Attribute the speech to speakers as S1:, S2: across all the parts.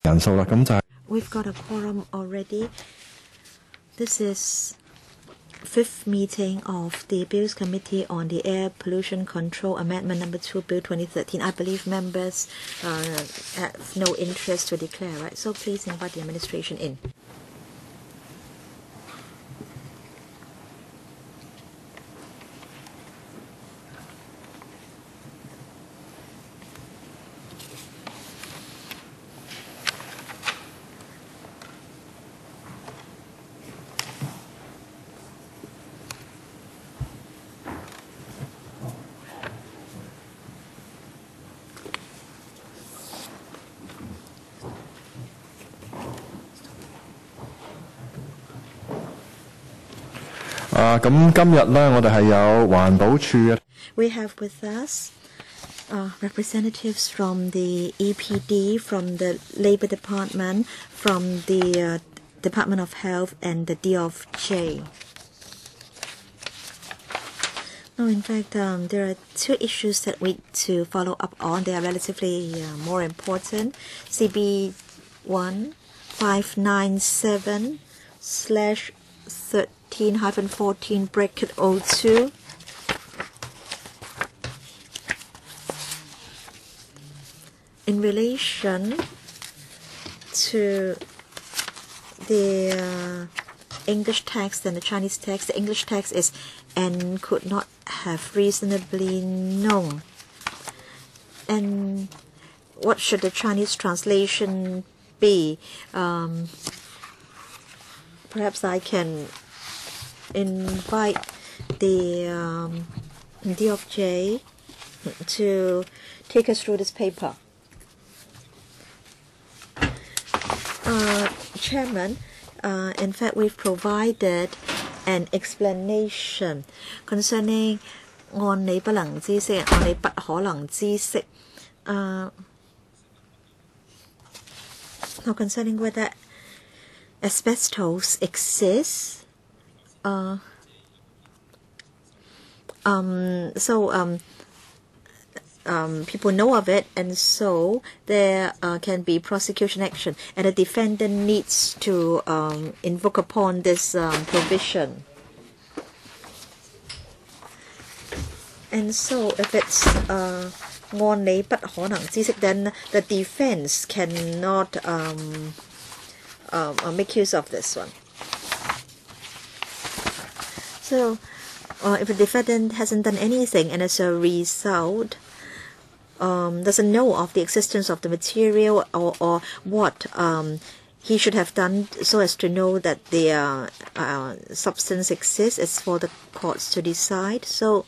S1: We've got a quorum already. This is fifth meeting of the Bills Committee on the Air Pollution Control Amendment Number 2 Bill 2013. I believe members have no interest to declare, right? So please invite the administration in. We have with us representatives from the EPD, from the Labor Department, from the Department of Health, and the DOJ. No, in fact, there are two issues that we need to follow up on. They are relatively more important. CB 1597/13-14/02. In relation to the English text and the Chinese text, the English text is "and could not have reasonably known." And what should the Chinese translation be? Perhaps I can invite the DOJ to take us through this paper. Chairman, in fact, we've provided an explanation concerning 案理不能知悉，案理不可能知悉。Now concerning whether asbestos exists, people know of it, and so there can be prosecution action, and the defendant needs to invoke upon this provision. And so if it's 案理不可能知悉, then the defense cannot make use of this one. So if the defendant hasn't done anything, and as a result doesn't know of the existence of the material or what he should have done so as to know that the substance exists, it's for the courts to decide. So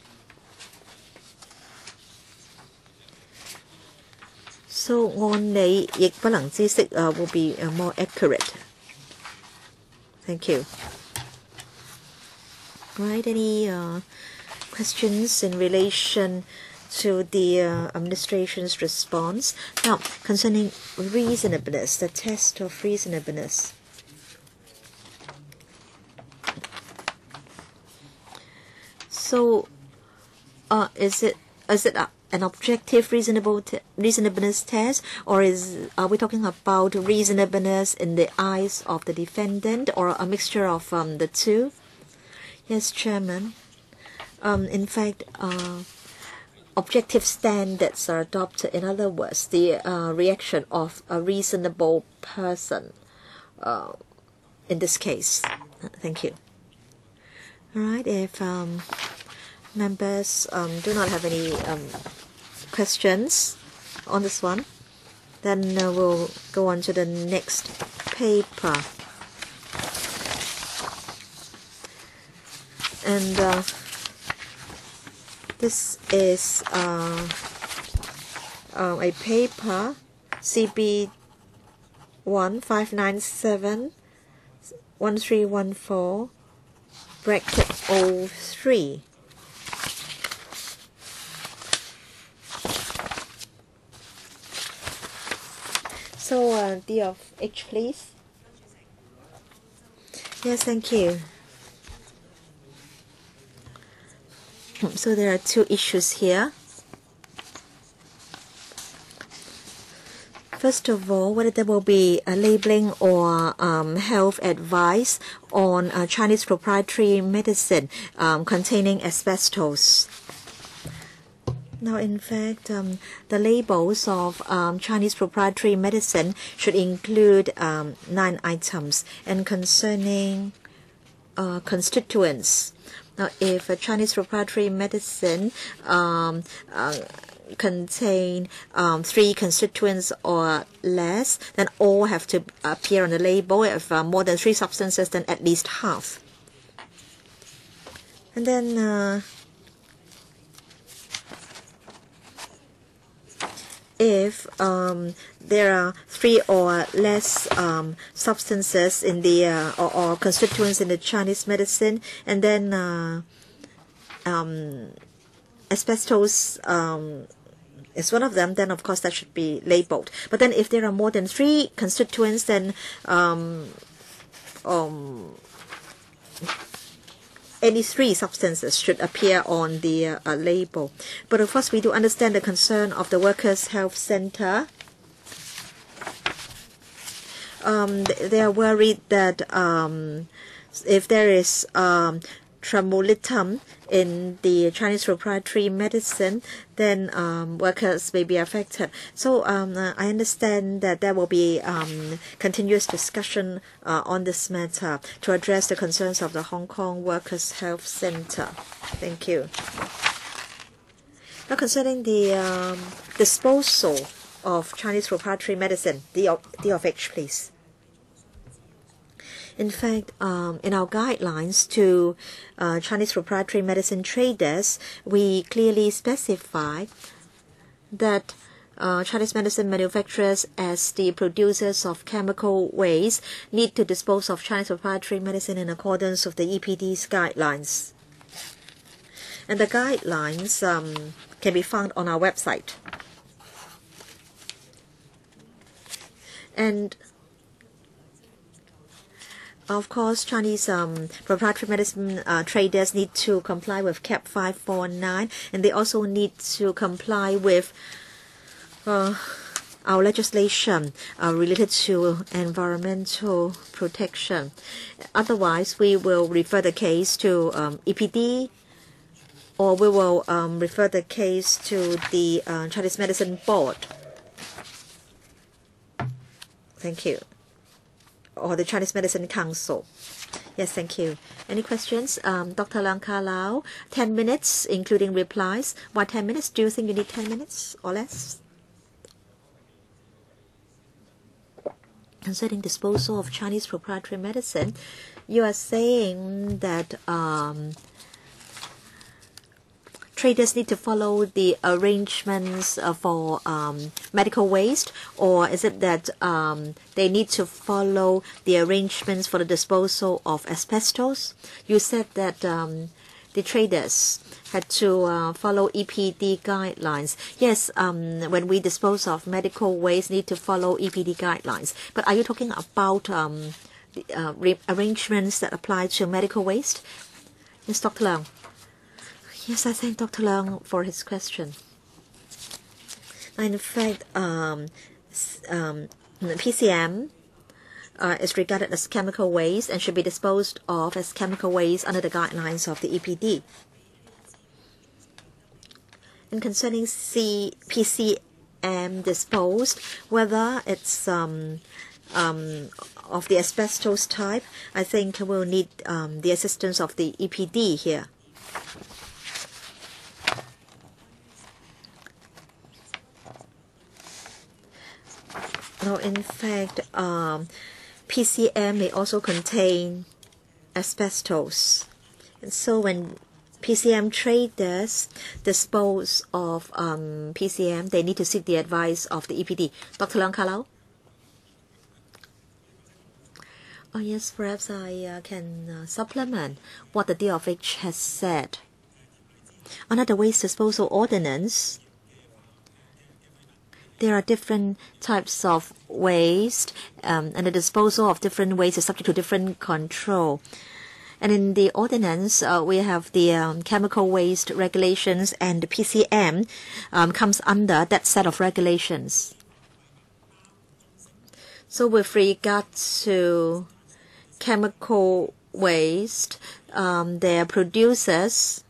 S1: 案理亦不能知悉 will be more accurate. Thank you. Right, any questions in relation to the administration's response? Now, concerning reasonableness, the test of reasonableness. So, is it an objective reasonableness test, or are we talking about reasonableness in the eyes of the defendant, or a mixture of the two? Yes, Chairman. In fact, objective standards are adopted. In other words, the reaction of a reasonable person in this case. Thank you. All right, if members do not have any questions on this one, then we'll go on to the next paper. And this is a paper, CB 1597/1314/03. So, D of H, please. Yes, thank you. So there are two issues here. First of all, whether there will be a labeling or health advice on Chinese proprietary medicine containing asbestos. Now, in fact, the labels of Chinese proprietary medicine should include 9 items. And concerning constituents, now if a Chinese proprietary medicine contain 3 constituents or less, then all have to appear on the label. If more than 3 substances, then at least half. And then if there are 3 or less substances in the or constituents in the Chinese medicine, and then asbestos is one of them, then of course that should be labeled. But then if there are more than 3 constituents, then any 3 substances should appear on the label. But of course we do understand the concern of the Workers' Health Center. They are worried that if there is tremolitum in the Chinese proprietary medicine, then workers may be affected. So I understand that there will be continuous discussion on this matter to address the concerns of the Hong Kong Workers' Health Center. Thank you. Now concerning the disposal of Chinese proprietary medicine, D of H, please. In fact, in our guidelines to Chinese proprietary medicine traders, we clearly specify that Chinese medicine manufacturers, as the producers of chemical waste, need to dispose of Chinese proprietary medicine in accordance with the EPD's guidelines. And the guidelines can be found on our website. And of course, Chinese proprietary medicine traders need to comply with CAP 549, and they also need to comply with our legislation related to environmental protection. Otherwise, we will refer the case to EPD, or we will refer the case to the Chinese Medicine Board. Thank you. Or the Chinese Medicine Council. Yes, thank you. Any questions? Dr. Leung Ka Lau, 10 minutes, including replies. Why 10 minutes? Do you think you need 10 minutes or less? Concerning disposal of Chinese proprietary medicine, you are saying that traders need to follow the arrangements for medical waste, or is it that they need to follow the arrangements for the disposal of asbestos? You said that the traders had to follow EPD guidelines. Yes, when we dispose of medical waste, need to follow EPD guidelines. But are you talking about the arrangements that apply to medical waste? Yes, Dr. Leung. Yes, I thank Dr. Leung for his question. In fact, PCM is regarded as chemical waste and should be disposed of as chemical waste under the guidelines of the EPD. And concerning PCM disposed, whether it's of the asbestos type, I think we'll need the assistance of the EPD here. Now, in fact, PCM may also contain asbestos. And so when PCM traders dispose of PCM, they need to seek the advice of the EPD. Dr. Leung Ka Lau? Oh, yes, perhaps I can supplement what the D of H has said. Under the Waste Disposal Ordinance, there are different types of waste, and the disposal of different waste is subject to different control. And in the ordinance, we have the chemical waste regulations, and the PCM comes under that set of regulations. So with regard to chemical waste, their producers,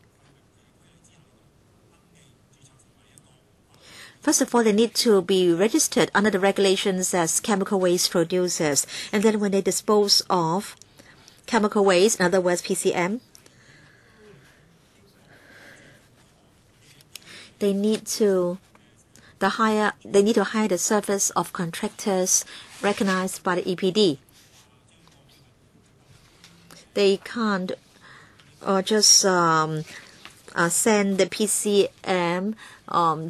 S1: first of all, they need to be registered under the regulations as chemical waste producers. And then when they dispose of chemical waste, in other words, PCM, they need to hire the service of contractors recognized by the EPD. They can't just send the PCM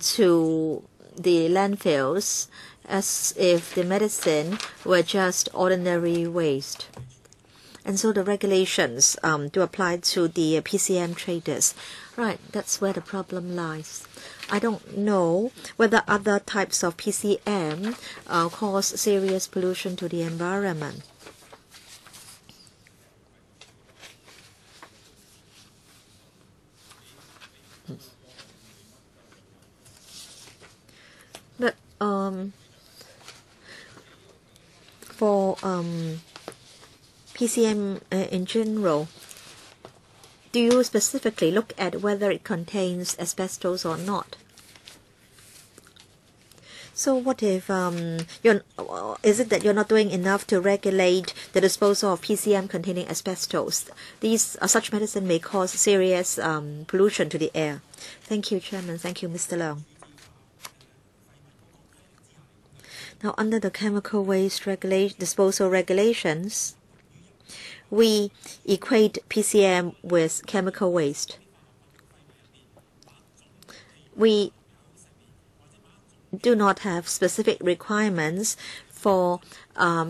S1: to the landfills as if the medicine were just ordinary waste. And so the regulations do apply to the PCM traders. Right, that's where the problem lies. I don't know whether other types of PCM cause serious pollution to the environment. But for PCM in general, do you specifically look at whether it contains asbestos or not? So what if is it that you're not doing enough to regulate the disposal of PCM containing asbestos? Such medicine may cause serious pollution to the air. Thank you, Chairman. Thank you, Mr. Leung. Now, under the chemical waste disposal regulations, we equate PCM with chemical waste. We do not have specific requirements for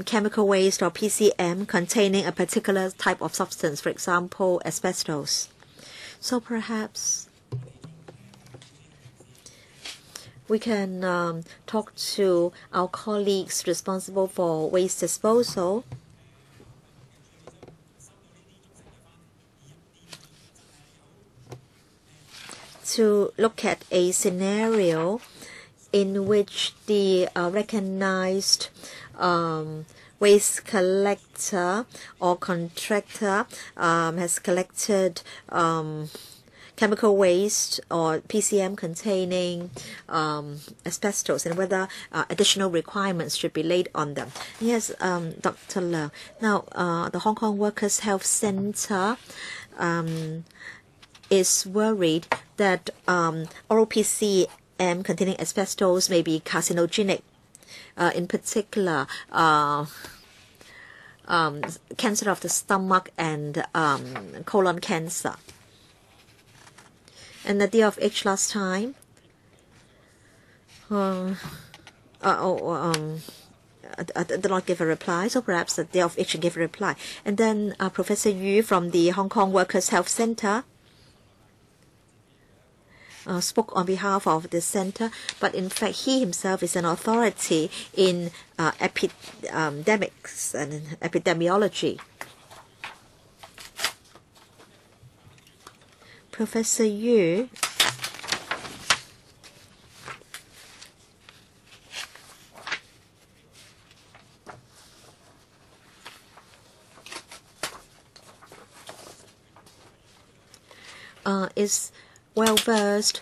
S1: chemical waste or PCM containing a particular type of substance, for example, asbestos. So perhaps we can talk to our colleagues responsible for waste disposal to look at a scenario in which the recognized waste collector or contractor has collected chemical waste or PCM containing asbestos, and whether additional requirements should be laid on them. Yes, Dr. Leung. Now, the Hong Kong Workers' Health Center is worried that oral PCM containing asbestos may be carcinogenic, in particular cancer of the stomach and colon cancer. And the DFH last time did not give a reply, so perhaps the DFH should give a reply. And then Professor Yu from the Hong Kong Workers' Health Center spoke on behalf of the center, but in fact he himself is an authority in epidemics and epidemiology. Professor Yu is well versed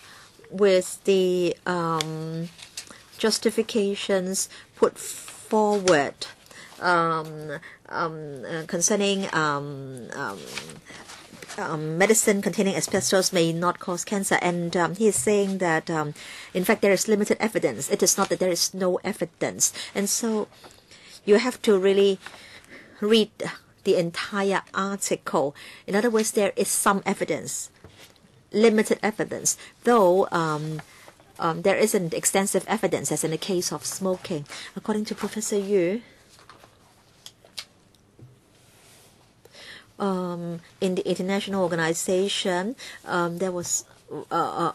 S1: with the justifications put forward concerning medicine containing asbestos may not cause cancer, and he is saying that in fact there is limited evidence. It is not that there is no evidence, and so you have to really read the entire article. In other words, there is some evidence, limited evidence, though there isn't extensive evidence, as in the case of smoking. According to Professor Yu, in the international organization, there was a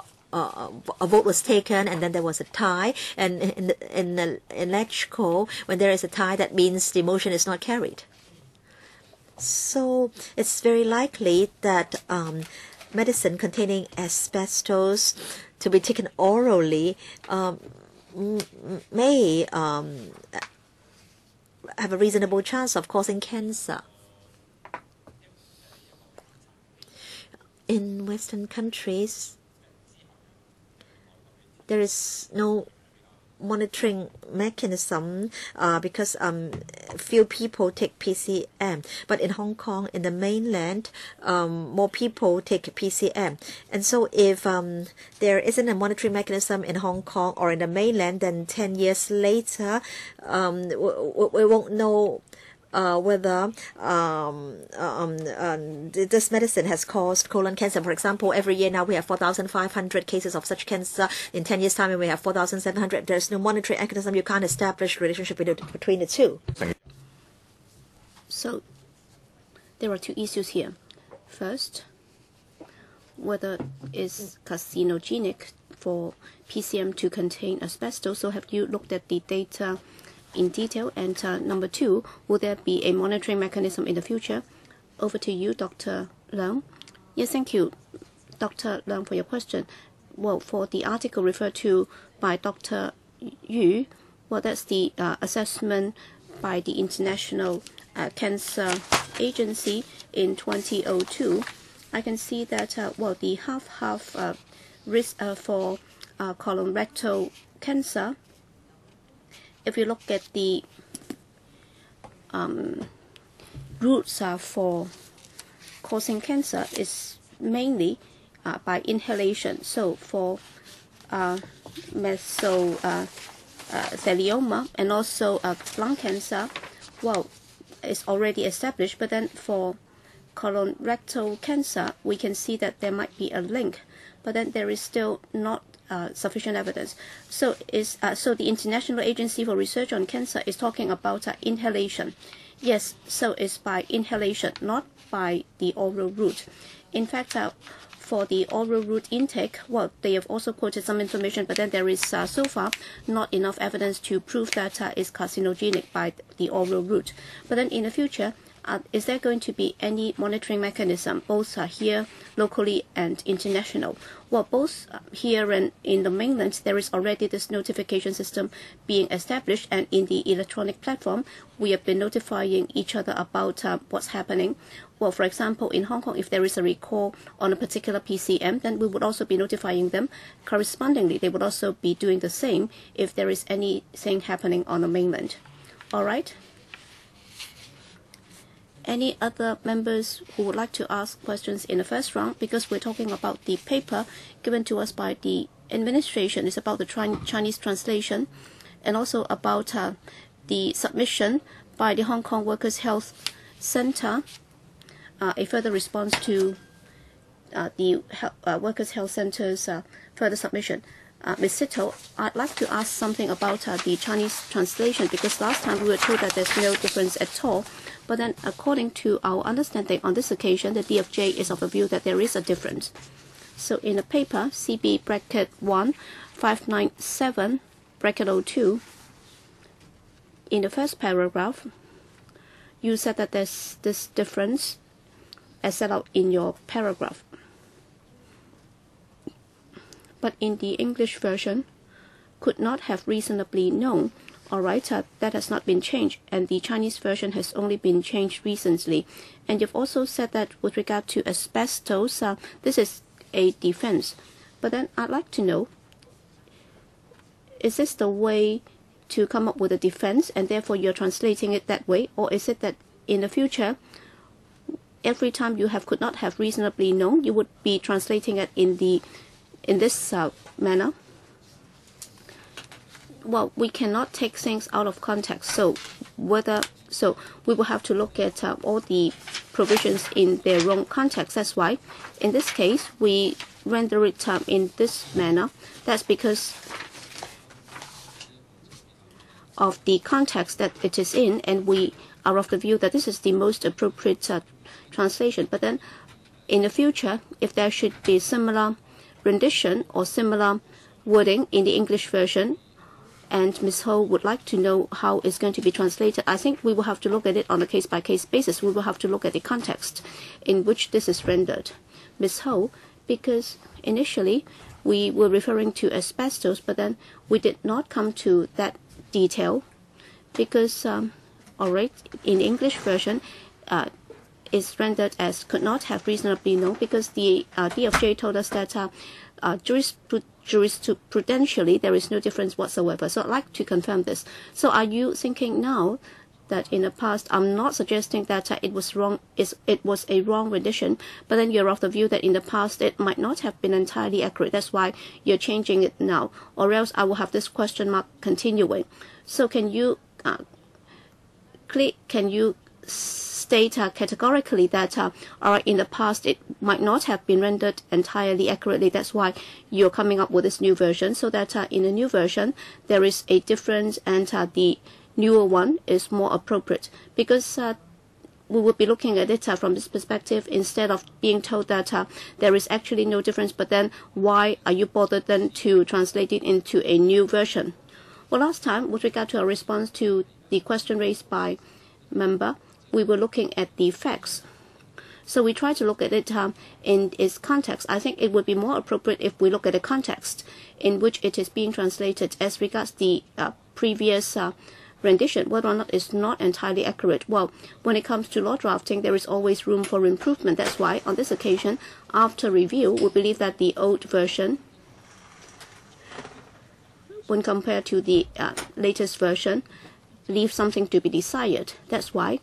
S1: vote was taken, and then there was a tie. And in electrical, when there is a tie, that means the motion is not carried. So it's very likely that medicine containing asbestos to be taken orally may have a reasonable chance of causing cancer. In Western countries, there is no monitoring mechanism because few people take PCM. But in Hong Kong, in the mainland, more people take PCM. And so if there isn't a monitoring mechanism in Hong Kong or in the mainland, then 10 years later, we won't know whether this medicine has caused colon cancer. For example, every year now we have 4,500 cases of such cancer. In 10 years' time, we have 4,700. There's no monitoring mechanism. You can't establish relationship between the two.
S2: So there are two issues here. First, whether it's carcinogenic for PCM to contain asbestos. So have you looked at the data in detail? And number two, will there be a monitoring mechanism in the future? Over to you, Dr. Leung. Yes, thank you, Dr. Leung, for your question. Well, for the article referred to by Dr. Yu, well, that's the assessment by the International Cancer Agency in 2002. I can see that, well, the half-half risk for colorectal cancer, if you look at the routes for causing cancer, is mainly by inhalation. So for mesothelioma and also lung cancer, well, it's already established. But then for colorectal cancer, we can see that there might be a link, but then there is still not sufficient evidence. So the International Agency for Research on Cancer is talking about inhalation. Yes, so it's by inhalation, not by the oral route. In fact, for the oral route intake, well, they have also quoted some information, but then there is so far not enough evidence to prove that it's carcinogenic by the oral route. But then in the future, is there going to be any monitoring mechanism, both here locally and international? Well, both here and in the mainland, there is already this notification system being established, and in the electronic platform, we have been notifying each other about what's happening. Well, for example, in Hong Kong, if there is a recall on a particular PCM, then we would also be notifying them. Correspondingly, they would also be doing the same if there is anything happening on the mainland. All right? Any other members who would like to ask questions in the first round? Because we're talking about the paper given to us by the administration. It's about the Chinese translation, and also about the submission by the Hong Kong Workers' Health Center, a further response to the Workers' Health Center's further submission. Ms. Sito, I'd like to ask something about the Chinese translation, because last time we were told that there's no difference at all. But then, according to our understanding on this occasion, the DFJ is of the view that there is a difference. So in the paper, CB bracket 1, 597 bracket 02, in the first paragraph, you said that there's this difference as set out in your paragraph. But in the English version, could not have reasonably known. All right, that has not been changed, and the Chinese version has only been changed recently. And you've also said that with regard to asbestos, this is a defense. But then I'd like to know, is this the way to come up with a defense, and therefore you're translating it that way? Or is it that in the future, every time you could not have reasonably known, you would be translating it in this manner? Well, we cannot take things out of context. So we will have to look at all the provisions in their own context. That's why, in this case, we render it in this manner. That's because of the context that it is in, and we are of the view that this is the most appropriate translation. But then, in the future, if there should be similar rendition or similar wording in the English version, and Ms. Ho would like to know how it's going to be translated, I think we will have to look at it on a case-by-case basis. We will have to look at the context in which this is rendered. Ms. Ho, because initially we were referring to asbestos, but then we did not come to that detail, because All right, in the English version, is rendered as could not have reasonably known, because the DFJ told us that jurisprudentially there is no difference whatsoever. So I'd like to confirm this. So are you thinking now that in the past, I'm not suggesting that it was wrong, it was a wrong rendition, but then you're of the view that in the past it might not have been entirely accurate. That's why you're changing it now, or else I will have this question mark continuing. So can you state categorically that in the past it might not have been rendered entirely accurately? That's why you're coming up with this new version, so that in the new version there is a difference, and the newer one is more appropriate, because we would be looking at it from this perspective, instead of being told that there is actually no difference, but then why are you bothered then to translate it into a new version? Well, last time, with regard to our response to the question raised by member, we were looking at the facts. So we try to look at it in its context. I think it would be more appropriate if we look at the context in which it is being translated as regards the previous rendition, whether or not it's not entirely accurate. Well, when it comes to law drafting, there is always room for improvement. That's why, on this occasion, after review, we believe that the old version, when compared to the latest version, leaves something to be desired. That's why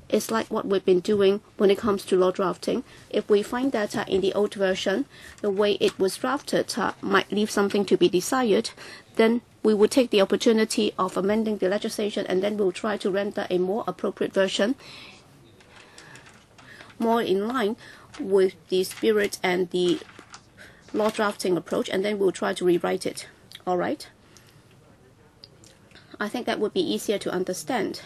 S2: it's like what we've been doing when it comes to law drafting. If we find that in the old version, the way it was drafted might leave something to be desired, then we would take the opportunity of amending the legislation, and then we'll try to render a more appropriate version, more in line with the spirit and the law drafting approach, and then we'll try to rewrite it. All right? I think that would be easier to understand.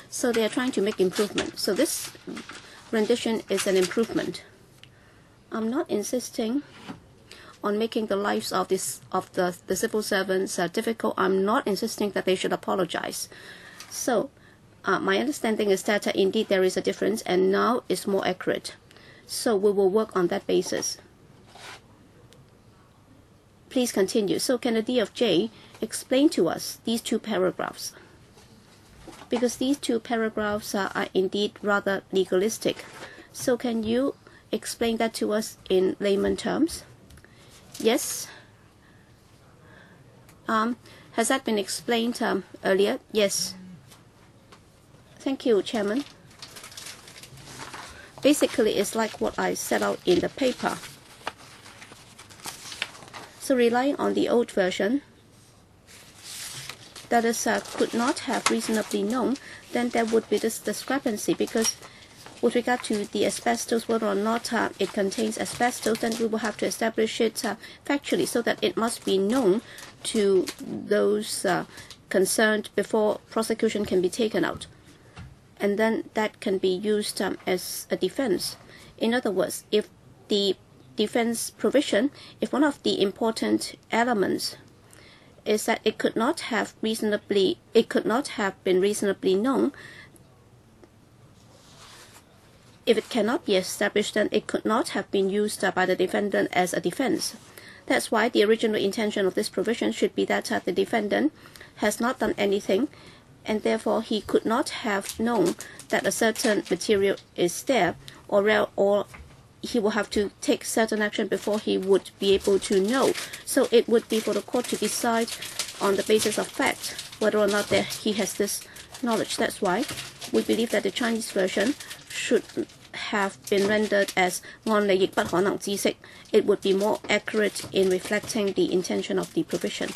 S2: So they are trying to make improvement. So this rendition is an improvement. I'm not insisting on making the lives of the civil servants difficult. I'm not insisting that they should apologize. So my understanding is that indeed there is a difference, and now it's more accurate. So we will work on that basis. Please continue. So can the DFJ explain to us these two paragraphs? Because these two paragraphs are indeed rather legalistic. So can you explain that to us in layman terms? Yes. Has that been explained earlier? Yes. Thank you, Chairman. Basically, it's like what I set out in the paper. So relying on the old version, that is, could not have reasonably known, then there would be this discrepancy, because with regard to the asbestos, whether or not it contains asbestos, then we will have to establish it factually, so that it must be known to those concerned before prosecution can be taken out. And then that can be used as a defense. In other words, if the defense provision, if one of the important elements is that it could not have been reasonably known, if it cannot be established, then it could not have been used by the defendant as a defense. That's why the original intention of this provision should be that the defendant has not done anything, and therefore he could not have known that a certain material is there, or he will have to take certain action before he would be able to know. So it would be for the court to decide on the basis of fact whether or not he has this knowledge. That's why we believe that the Chinese version should have been rendered as按理亦不可能知悉. It would be more accurate in reflecting the intention of the provision.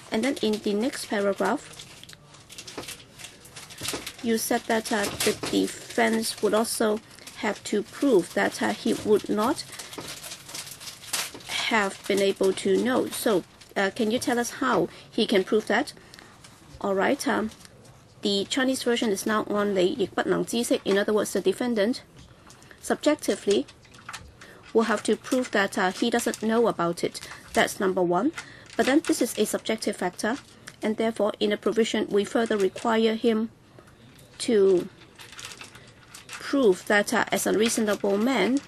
S2: And then in the next paragraph, you said that the defense would also have to prove that he would not have been able to know. So can you tell us how he can prove that? All right. The Chinese version is now 按理亦不能知悉. In other words, the defendant subjectively will have to prove that he doesn't know about it. That's number one. But then this is a subjective factor, and therefore in a provision we further require him to prove that as a reasonable man,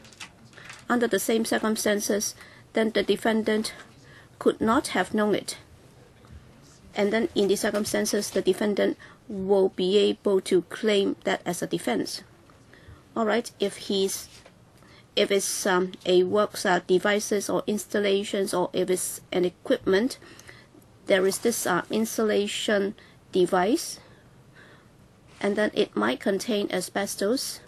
S2: under the same circumstances, then the defendant could not have known it. and then in these circumstances, the defendant will be able to claim that as a defense. All right, if it's a works devices or installations, or if it's an equipment, there is this installation device, and then it might contain asbestos,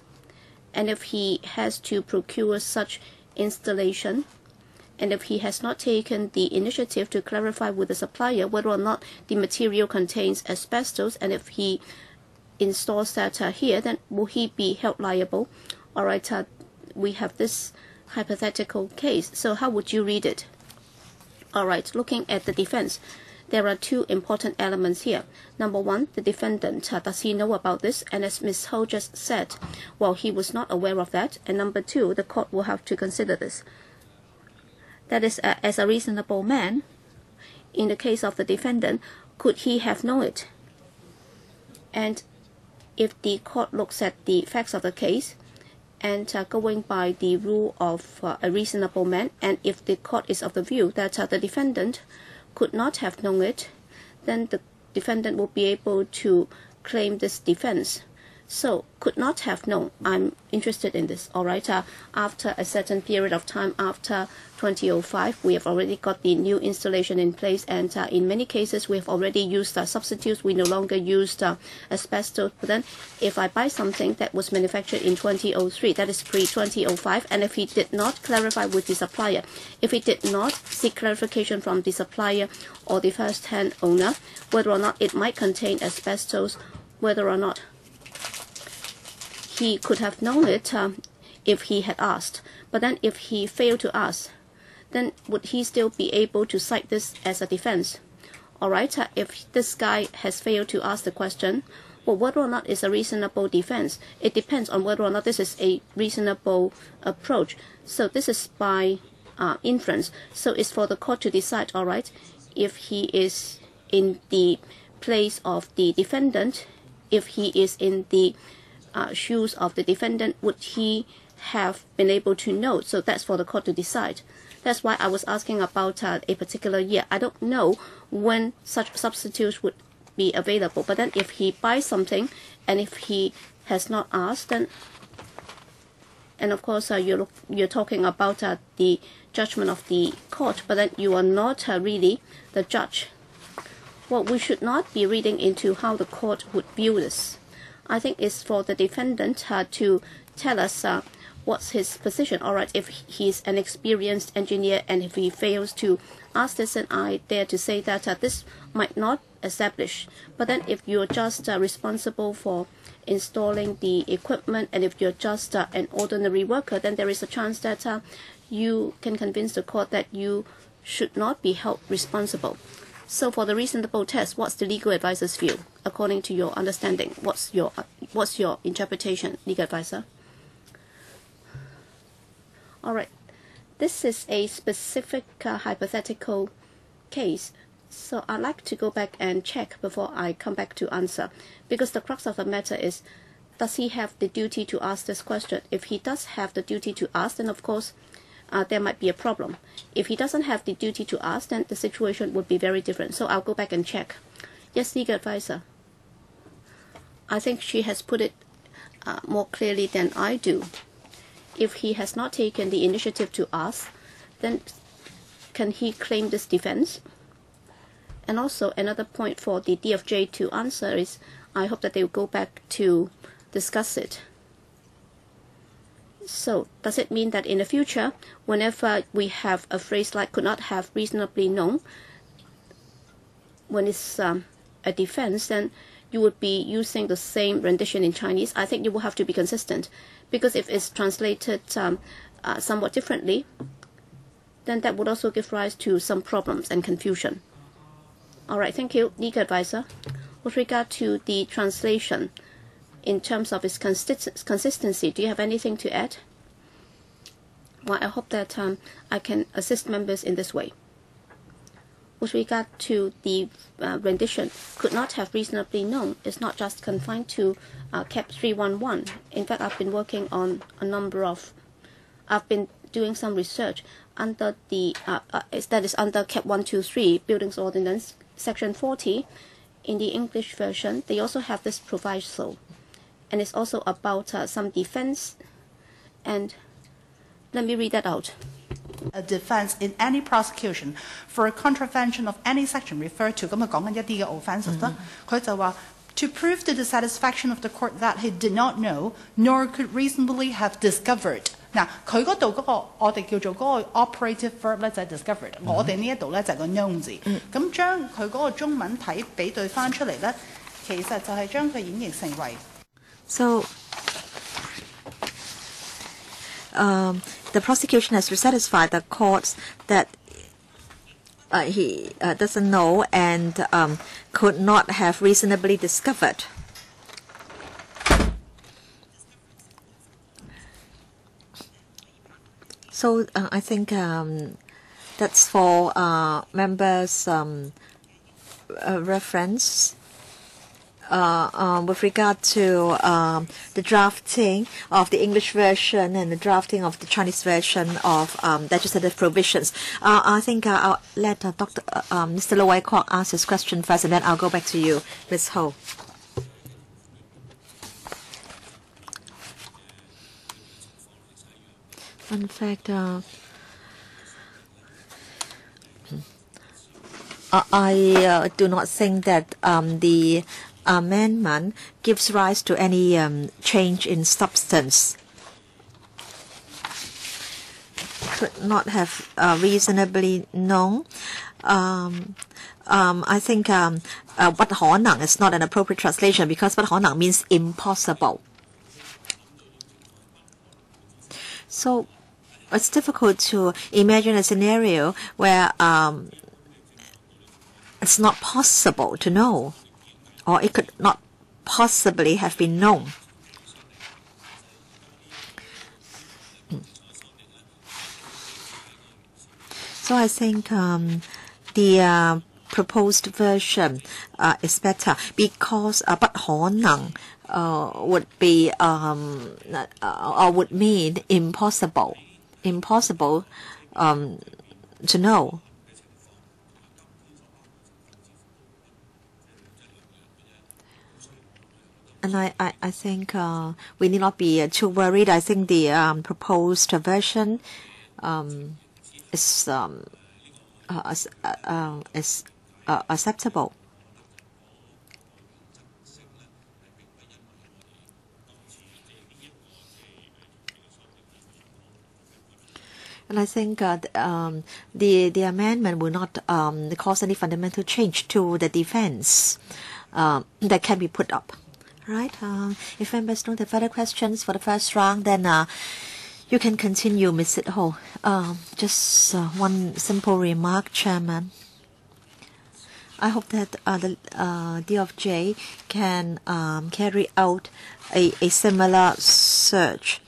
S2: and if he has to procure such installation, and if he has not taken the initiative to clarify with the supplier whether or not the material contains asbestos, and if he installs that here, then will he be held liable? All right, we have this hypothetical case. So how would you read it? All right, looking at the defense, there are two important elements here. Number one, the defendant, does he know about this? And as Ms. Ho just said, well, he was not aware of that. And number two, the court will have to consider this. That is, as a reasonable man, in the case of the defendant, could he have known it? And if the court looks at the facts of the case, and going by the rule of a reasonable man, and if the court is of the view that the defendant could not have known it, then the defendant will be able to claim this defense. So, could not have known. I'm interested in this. All right. After a certain period of time, after 2005, we have already got the new installation in place, and in many cases, we have already used substitutes. We no longer use asbestos. But then, if I buy something that was manufactured in 2003, that is pre-2005, and if he did not clarify with the supplier, if he did not seek clarification from the supplier or the first-hand owner, whether or not it might contain asbestos, whether or not he could have known it if he had asked. But then if he failed to ask, then would he still be able to cite this as a defense? All right, if this guy has failed to ask the question, well, whether or not it's a reasonable defense, it depends on whether or not this is a reasonable approach. So this is by inference. So it's for the court to decide, all right, if he is in the place of the defendant, if he is in the shoes of the defendant, would he have been able to know? So that's for the court to decide. That's why I was asking about a particular year. I don't know when such substitutes would be available. But then if he buys something and if he has not asked, then, and of course you're talking about the judgment of the court, but then you are not really the judge. Well, we should not be reading into how the court would view this. I think it's for the defendant to tell us what's his position. All right, if he's an experienced engineer and if he fails to ask this, then I dare to say that this might not establish. But then if you're just responsible for installing the equipment, and if you're just an ordinary worker, then there is a chance that you can convince the court that you should not be held responsible. So for the reasonable test, what's the legal advisor's view? According to your understanding, what's your interpretation, legal advisor? All right, this is a specific hypothetical case. So I'd like to go back and check before I come back to answer. Because the crux of the matter is, does he have the duty to ask this question? If he does have the duty to ask, then of course, there might be a problem. If he doesn't have the duty to ask, then the situation would be very different. So I'll go back and check. Yes, legal advisor. I think she has put it more clearly than I do. If he has not taken the initiative to ask, then can he claim this defense? And also another point for the DFJ to answer is, I hope that they will go back to discuss it. So does it mean that in the future, whenever we have a phrase like could not have reasonably known, when it's a defense, then you would be using the same rendition in Chinese? I think you will have to be consistent, because if it's translated somewhat differently, then that would also give rise to some problems and confusion. All right, thank you, legal advisor. With regard to the translation, in terms of its consistency, do you have anything to add? Well, I hope that I can assist members in this way. With regard to the rendition, could not have reasonably known, it's not just confined to CAP 311. In fact, I've been working on a number of, I've been doing some research under the, that is under CAP 123, Buildings Ordinance Section 40 in the English version, they also have this proviso. And it's also about some defense. And let me read that out.
S3: A defense in any prosecution for a contravention of any section referred to 咁啊講緊一啲嘅 offences 啦，佢就話 to prove to the satisfaction of the court that he did not know nor could reasonably have discovered。嗱，佢嗰度嗰個我哋叫做嗰個 operative verb 咧就係 discovered，我哋呢一度咧就係個 known 字。咁將佢嗰個中文體比對翻出嚟咧，其實就係將佢演繹成為
S1: So the prosecution has to satisfy the courts that he doesn't know and could not have reasonably discovered. So I think that's for members' reference. With regard to the drafting of the English version and the drafting of the Chinese version of legislative provisions. I think I'll let Mr. Lo Wai Kwok ask his question first, and then I'll go back to you, Ms. Ho. In fact, I do not think that the amendment gives rise to any change in substance. Could not have reasonably known. I think 不可能 is not an appropriate translation because 不可能 means impossible. So it's difficult to imagine a scenario where it's not possible to know, or it could not possibly have been known. So I think the proposed version is better because 不可能 would be or would mean impossible to know. And I think we need not be too worried. I think the proposed version is acceptable. And I think the amendment will not cause any fundamental change to the defense that can be put up. Right. If members don't have further questions for the first round, then you can continue, Ms. Ho. Just one simple remark, Chairman. I hope that the DOJ can carry out a similar search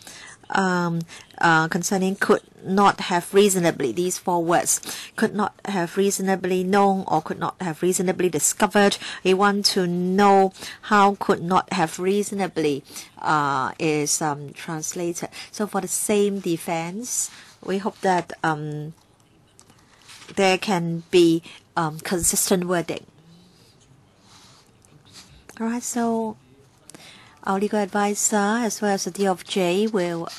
S1: concerning could not have reasonably, these four words, could not have reasonably known or could not have reasonably discovered. We want to know how could not have reasonably is translated. So for the same defense, we hope that there can be consistent wording. All right, so our legal advisor as well as the DOJ will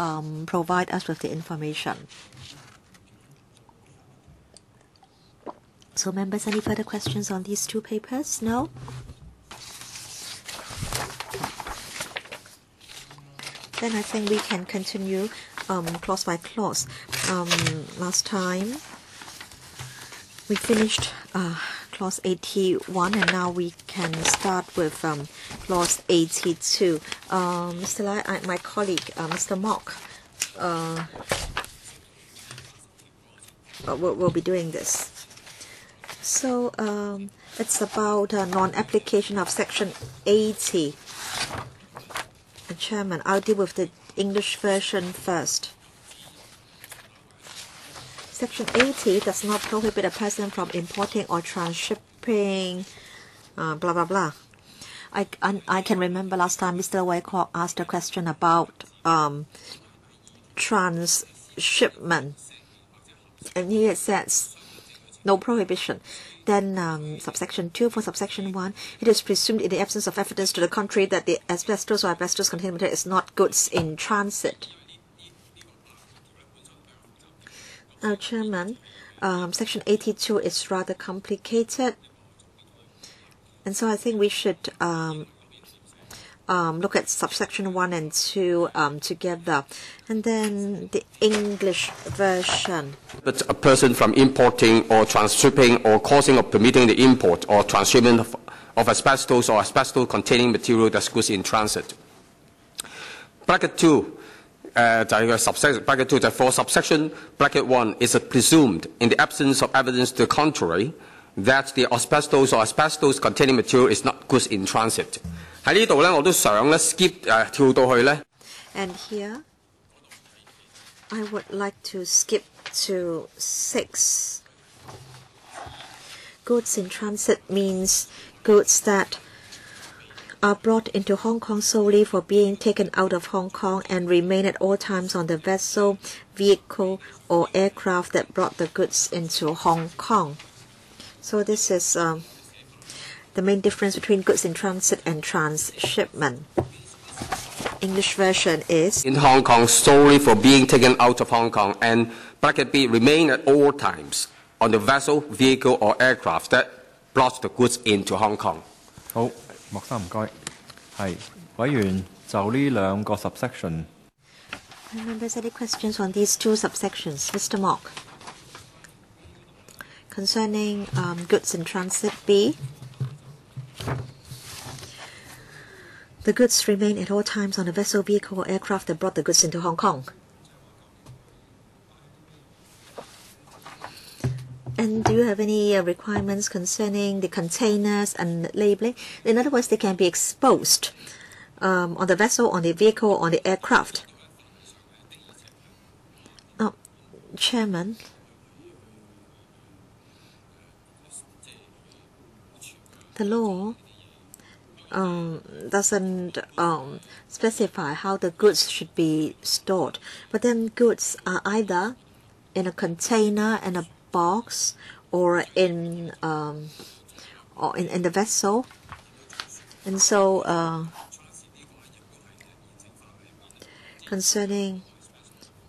S1: provide us with the information. So members, any further questions on these two papers? No? Then I think we can continue clause by clause. Last time we finished clause 81, and now we can start with clause 82. Mr. Lai, my colleague, Mr. Mock, will be doing this. So it's about non-application of Section 80. Chairman, I'll deal with the English version first. Section 80 does not prohibit a person from importing or transshipping, blah, blah, blah. I can remember last time Mr. Wai Kwok asked a question about transshipment. And here it says, no prohibition. Then subsection 2 for subsection 1, it is presumed in the absence of evidence to the contrary that the asbestos or asbestos-containing material is not goods in transit. Now, Chairman, section 82 is rather complicated, and so I think we should look at subsection 1 and 2 together. And then the English version.
S4: But a person from importing or transshipping or causing or permitting the import or transshipment of asbestos or asbestos-containing material that's goods in transit. Bracket 2 就係個 subsection bracket 2 就係 for subsection bracket 1 is presumed in the absence of evidence to the contrary that the asbestos or asbestos-containing material is not goods in transit. 喺呢度咧，我都想咧 skip 跳到去咧。
S1: And here, I would like to skip to 6. Goods in transit means goods that are brought into Hong Kong solely for being taken out of Hong Kong and remain at all times on the vessel, vehicle, or aircraft that brought the goods into Hong Kong. So this is the main difference between goods in transit and transshipment. English version is
S4: in Hong Kong solely for being taken out of Hong Kong, and bracket B remain at all times on the vessel, vehicle, or aircraft that brought the goods into Hong Kong.
S5: 好，莫生唔該，係委員就呢兩個 subsection。Members,
S1: any questions on these 2 subsections? Mr. Mock. Concerning goods in transit B, the goods remain at all times on a vessel, vehicle, or aircraft that brought the goods into Hong Kong. And do you have any requirements concerning the containers and labeling? In other words, they can be exposed on the vessel, on the vehicle, on the aircraft. Chairman, the law doesn't specify how the goods should be stored, but then goods are either in a container, in a box, or in the vessel, and so concerning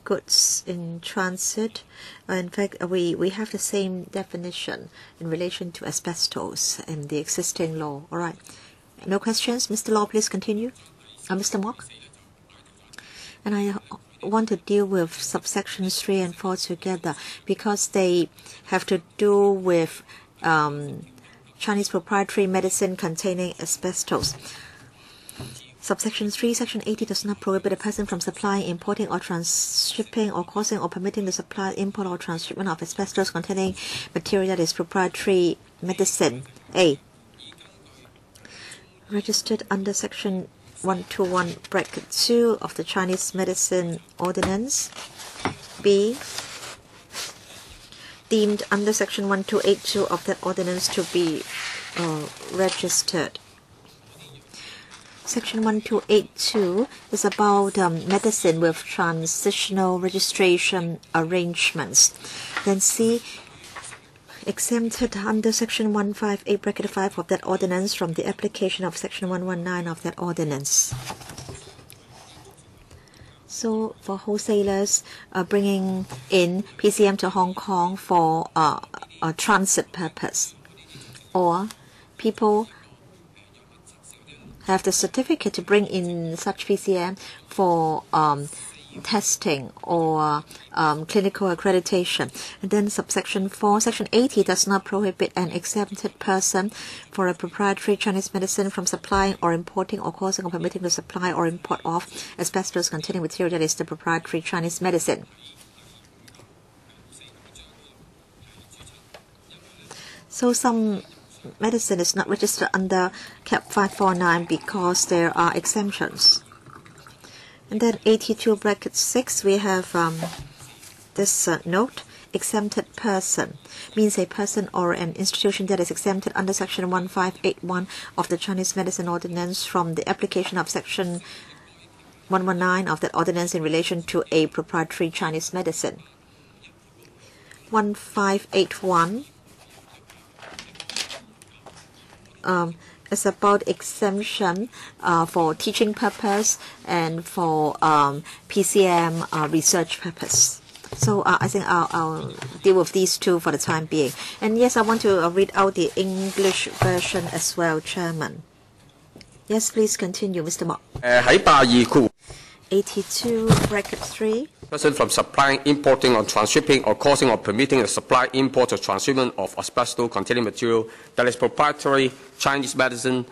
S1: goods in transit, in fact, we have the same definition in relation to asbestos in the existing law. All right. No questions? Mr. Law, please continue. Mr. Mock? And I want to deal with subsections 3 and 4 together because they have to do with Chinese proprietary medicine containing asbestos. Subsection 3, Section 80 does not prohibit a person from supplying, importing, or transshipping, or causing or permitting the supply, import, or transshipment of asbestos containing material that is proprietary medicine. A. Registered under Section 121, Bracket 2 of the Chinese Medicine Ordinance. B. Deemed under Section 1282 of that ordinance to be registered. Section 1282 is about medicine with transitional registration arrangements. Then C, exempted under Section 158 Bracket 5 of that ordinance from the application of Section 119 of that ordinance. So for wholesalers bringing in PCM to Hong Kong for a transit purpose, or people have the certificate to bring in such PCM for testing or clinical accreditation. And then subsection 4, Section 80 does not prohibit an exempted person for a proprietary Chinese medicine from supplying or importing or causing or permitting the supply or import of asbestos containing material that is the proprietary Chinese medicine. So some medicine is not registered under Cap 549 because there are exemptions. And then 82 Bracket 6, we have this note, exempted person means a person or an institution that is exempted under Section 1581 of the Chinese Medicine Ordinance from the application of Section 119 of that ordinance in relation to a proprietary Chinese medicine. 1581 it's about exemption for teaching purpose and for PCM research purpose. So I think I'll deal with these two for the time being. And yes, I want to read out the English version as well, Chairman. Yes, please continue, Mr. Mok.
S4: 喺82括
S1: 82 bracket 3.
S4: person from supplying, importing, or transshipping, or causing or permitting the supply, import, or transshipment of asbestos-containing material that is proprietary Chinese medicine,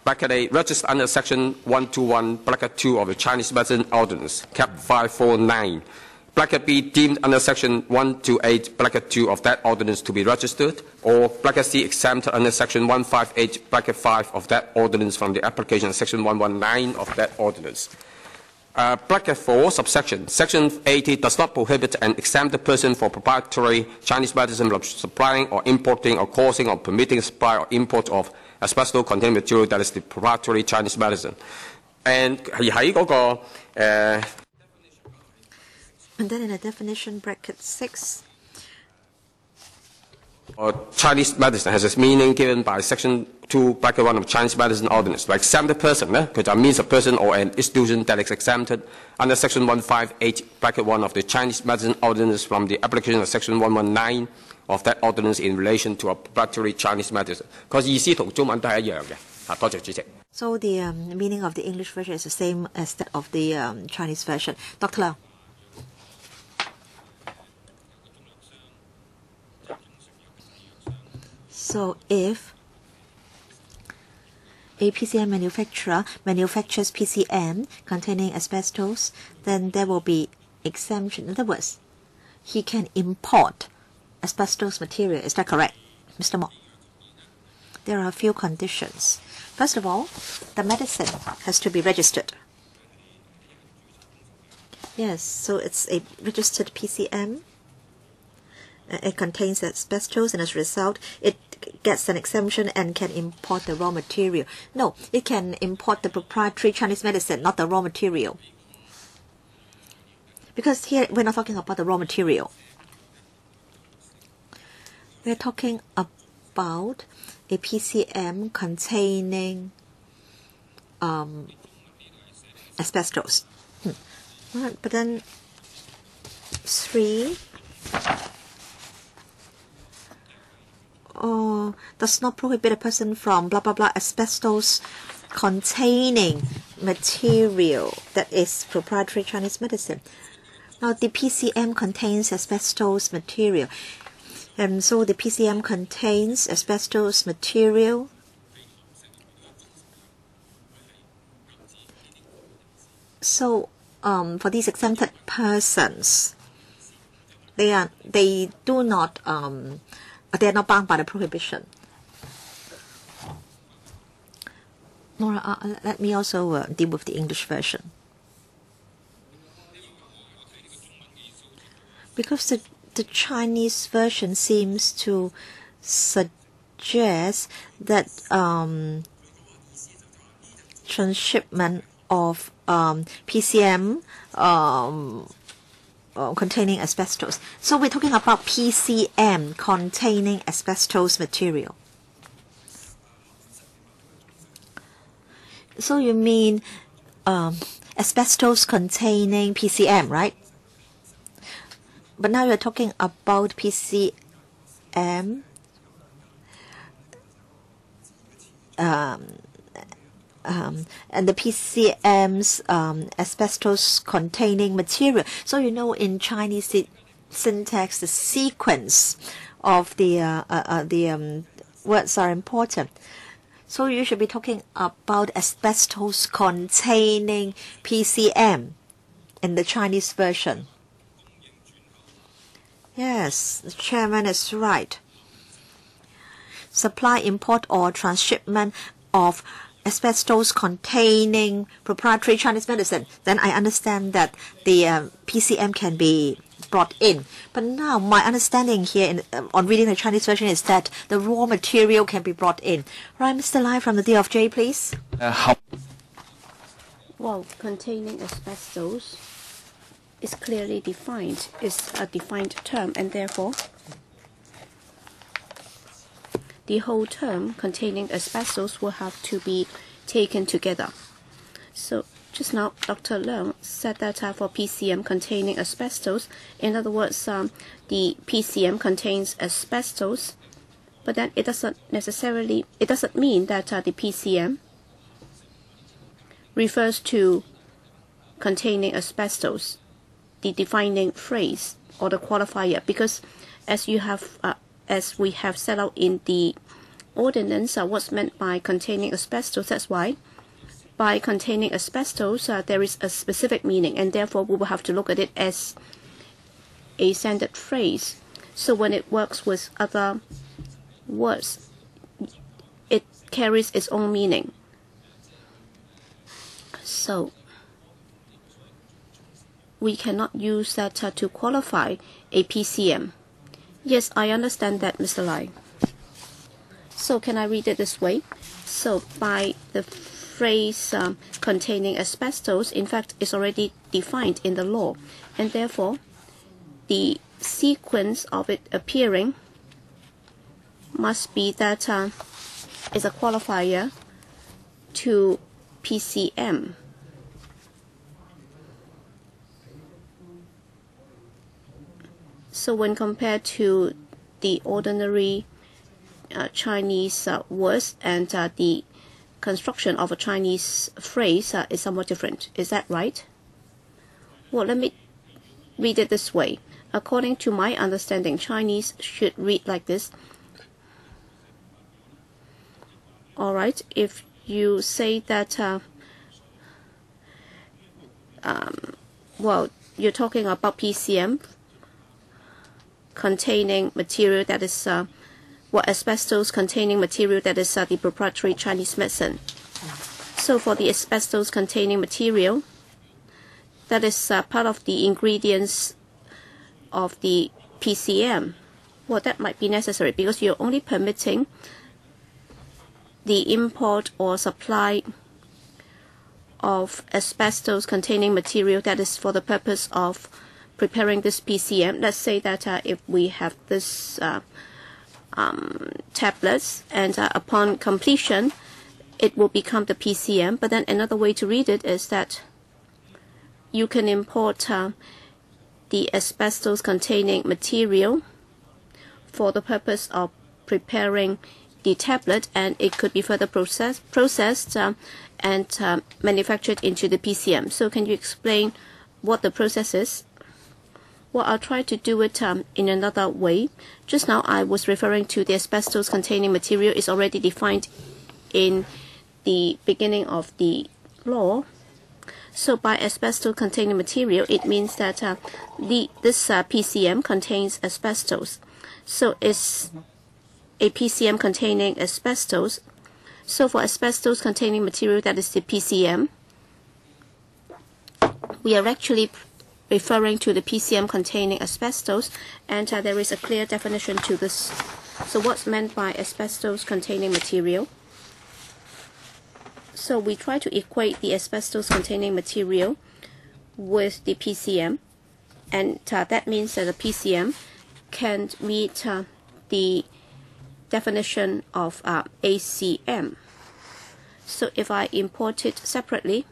S4: bracket A, registered under Section 121, bracket 2 of the Chinese Medicine Ordinance, Cap 549. Bracket B, deemed under Section 128, bracket 2 of that ordinance to be registered, or bracket C, exempted under Section 158, bracket 5 of that ordinance from the application of Section 119 of that ordinance. Bracket 4, subsection. Section 80 does not prohibit an exempted person for proprietary Chinese medicine from supplying or importing or causing or permitting supply or import of asbestos-containing material that is the proprietary Chinese medicine. And 喺嗰個
S1: And then in the definition, bracket 6.
S4: Chinese medicine has its meaning given by Section 2, bracket 1 of Chinese Medicine Ordinance. Like exempted person, that means a person or an institution that is exempted under Section 158, bracket 1 of the Chinese Medicine Ordinance from the application of Section 119 of that ordinance in relation to a proprietary Chinese medicine. 個意思同中文都係一樣嘅。多謝主席。
S1: So the meaning of the English version is the same as that of the Chinese version. Dr. Lau. So if a PCM manufacturer manufactures PCM containing asbestos, then there will be exemption. In other words, he can import asbestos material. Is that correct, Mr. Mok? There are a few conditions. First of all, the medicine has to be registered. Yes, so it's a registered PCM. It contains asbestos, and as a result, it gets an exemption and can import the raw material. No, it can import the proprietary Chinese medicine, not the raw material. Because here, we're not talking about the raw material. We're talking about a PCM containing asbestos. Right, but then 3 does not prohibit a person from blah blah blah asbestos containing material that is proprietary Chinese medicine. Now the PCM contains asbestos material, and so the PCM contains asbestos material. So for these exempted persons, they are not bound by the prohibition. Nora, let me also deal with the English version. Because the Chinese version seems to suggest that transshipment of PCM containing asbestos. So we're talking about PCM containing asbestos material. So you mean asbestos containing PCM, right? But now you're talking about PCM and the PCM's asbestos containing material. So you know in Chinese syntax, the sequence of the words are important. So you should be talking about asbestos containing PCM in the Chinese version. Yes, the chairman is right. Supply, import, or transshipment of asbestos containing proprietary Chinese medicine. Then I understand that the PCM can be brought in. But now my understanding here on reading the Chinese version is that the raw material can be brought in. Right, Mr. Lai from the DFJ, please.
S2: Well, containing asbestos is clearly defined. It's a defined term, and therefore the whole term containing asbestos will have to be taken together. So just now, Dr. Leung said that for PCM containing asbestos, in other words, the PCM contains asbestos, but then it doesn't mean that the PCM refers to containing asbestos, the defining phrase or the qualifier, because as we have set out in the ordinance, what's meant by containing asbestos, that's why by containing asbestos, there is a specific meaning, and therefore we will have to look at it as a standard phrase. So when it works with other words, it carries its own meaning. So we cannot use that to qualify a PCM. Yes, I understand that, Mr. Lai. So can I read it this way? So by the phrase containing asbestos, in fact, is already defined in the law, and therefore the sequence of it appearing must be that is a qualifier to PCM. So when compared to the ordinary Chinese words and the construction of a Chinese phrase is somewhat different. Is that right? Well, let me read it this way. According to my understanding, Chinese should read like this. All right, if you say that, well, you're talking about PCM containing material that is asbestos containing material that is the proprietary Chinese medicine. So for the asbestos containing material, that is part of the ingredients of the PCM. Well, that might be necessary because you're only permitting the import or supply of asbestos containing material that is for the purpose of preparing this PCM. Let's say that if we have this tablets, and upon completion it will become the PCM. But then another way to read it is that you can import the asbestos containing material for the purpose of preparing the tablet, and it could be further processed and manufactured into the PCM. So can you explain what the process is? Well, I'll try to do it in another way. Just now I was referring to the asbestos containing material is already defined in the beginning of the law. So by asbestos containing material, it means that this PCM contains asbestos. So it's a PCM containing asbestos. So for asbestos containing material, that is the PCM, we are actually referring to the PCM containing asbestos, and there is a clear definition to this. So what's meant by asbestos containing material? So we try to equate the asbestos containing material with the PCM, and that means that the PCM can meet the definition of ACM. So if I import it separately,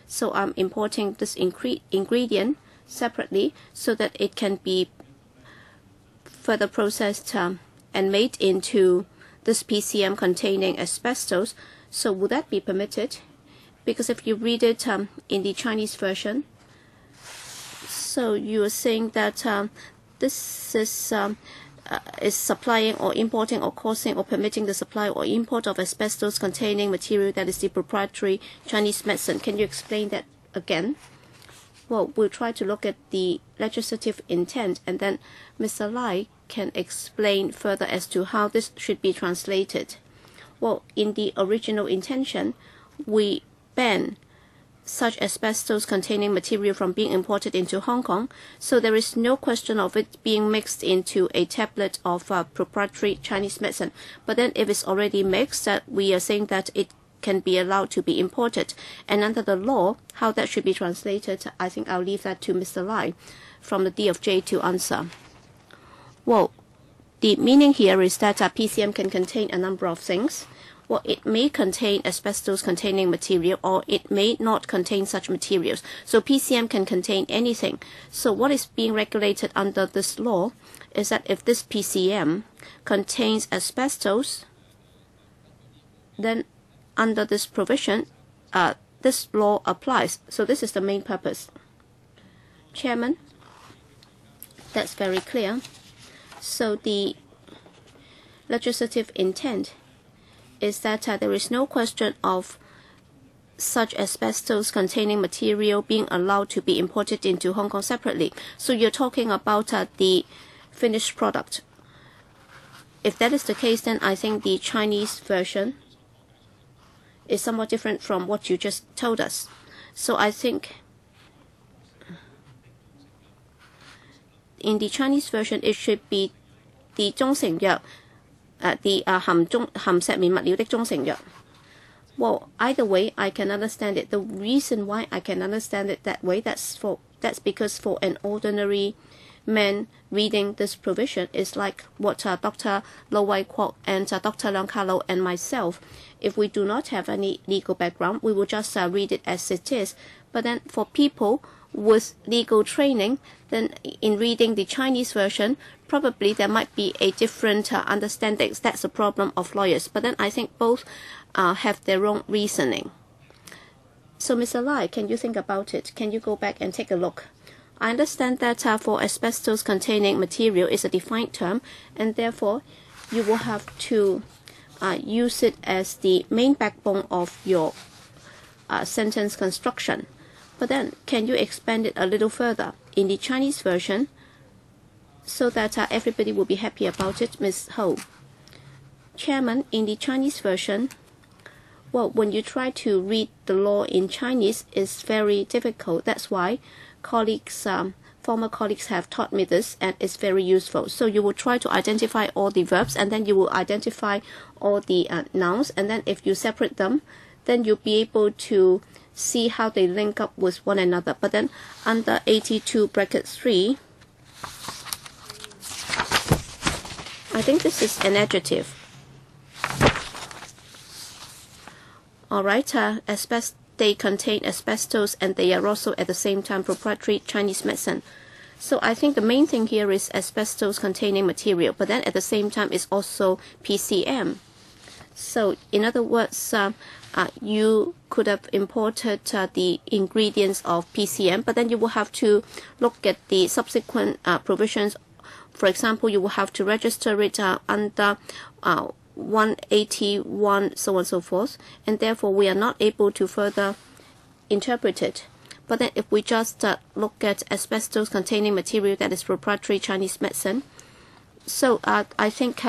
S2: so I'm importing this ingredient separately so that it can be further processed and made into this PCM containing asbestos. So would that be permitted? Because if you read it in the Chinese version, so you are saying that this is supplying or importing or causing or permitting the supply or import of asbestos containing material that is the proprietary Chinese medicine. Can you explain that again? Well, we'll try to look at the legislative intent, and then Mr. Lai can explain further as to how this should be translated. Well, in the original intention, we ban such asbestos containing material from being imported into Hong Kong, so there is no question of it being mixed into a tablet of proprietary Chinese medicine. But then if it's already mixed, we are saying that it can be allowed to be imported. And under the law, how that should be translated, I think I'll leave that to Mr. Lai from the DFJ to answer. Well, the meaning here is that PCM can contain a number of things. Well, it may contain asbestos-containing material, or it may not contain such materials. So PCM can contain anything. So what is being regulated under this law is that if this PCM contains asbestos, then under this provision, this law applies. So this is the main purpose. Chairman, that's very clear. So the legislative intent is that there is no question of such asbestos-containing material being allowed to be imported into Hong Kong separately. So you're talking about the finished product. If that is the case, then I think the Chinese version is somewhat different from what you just told us. So I think in the Chinese version, it should be the 中成藥 含石棉物料的中成藥. Well, either way, I can understand it. The reason why I can understand it that way, that's because for an ordinary man reading this provision is like what Dr. Lo Wai Kwok and Dr. Leong Ka Lo and myself, if we do not have any legal background, we will just read it as it is. But then for people with legal training, then in reading the Chinese version, probably there might be a different understanding. That's a problem of lawyers. But then I think both have their own reasoning. So Mr. Lai, can you think about it? Can you go back and take a look? I understand that for asbestos-containing material is a defined term, and therefore you will have to use it as the main backbone of your sentence construction. But then, can you expand it a little further in the Chinese version so that everybody will be happy about it, Ms. Ho? Chairman, in the Chinese version, well, when you try to read the law in Chinese, it's very difficult. That's why colleagues, former colleagues have taught me this, and it's very useful. So you will try to identify all the verbs, and then you will identify all the nouns, and then if you separate them, then you'll be able to see how they link up with one another. But then under 82 bracket 3, I think this is an adjective. All right, they contain asbestos, and they are also at the same time proprietary Chinese medicine. So I think the main thing here is asbestos-containing material, but then at the same time it's also PCM. So in other words, you could have imported the ingredients of PCM, but then you will have to look at the subsequent provisions. For example, you will have to register it under 181, so on and so forth, and therefore we are not able to further interpret it. But then if we just look at asbestos-containing material that is proprietary Chinese medicine, so I think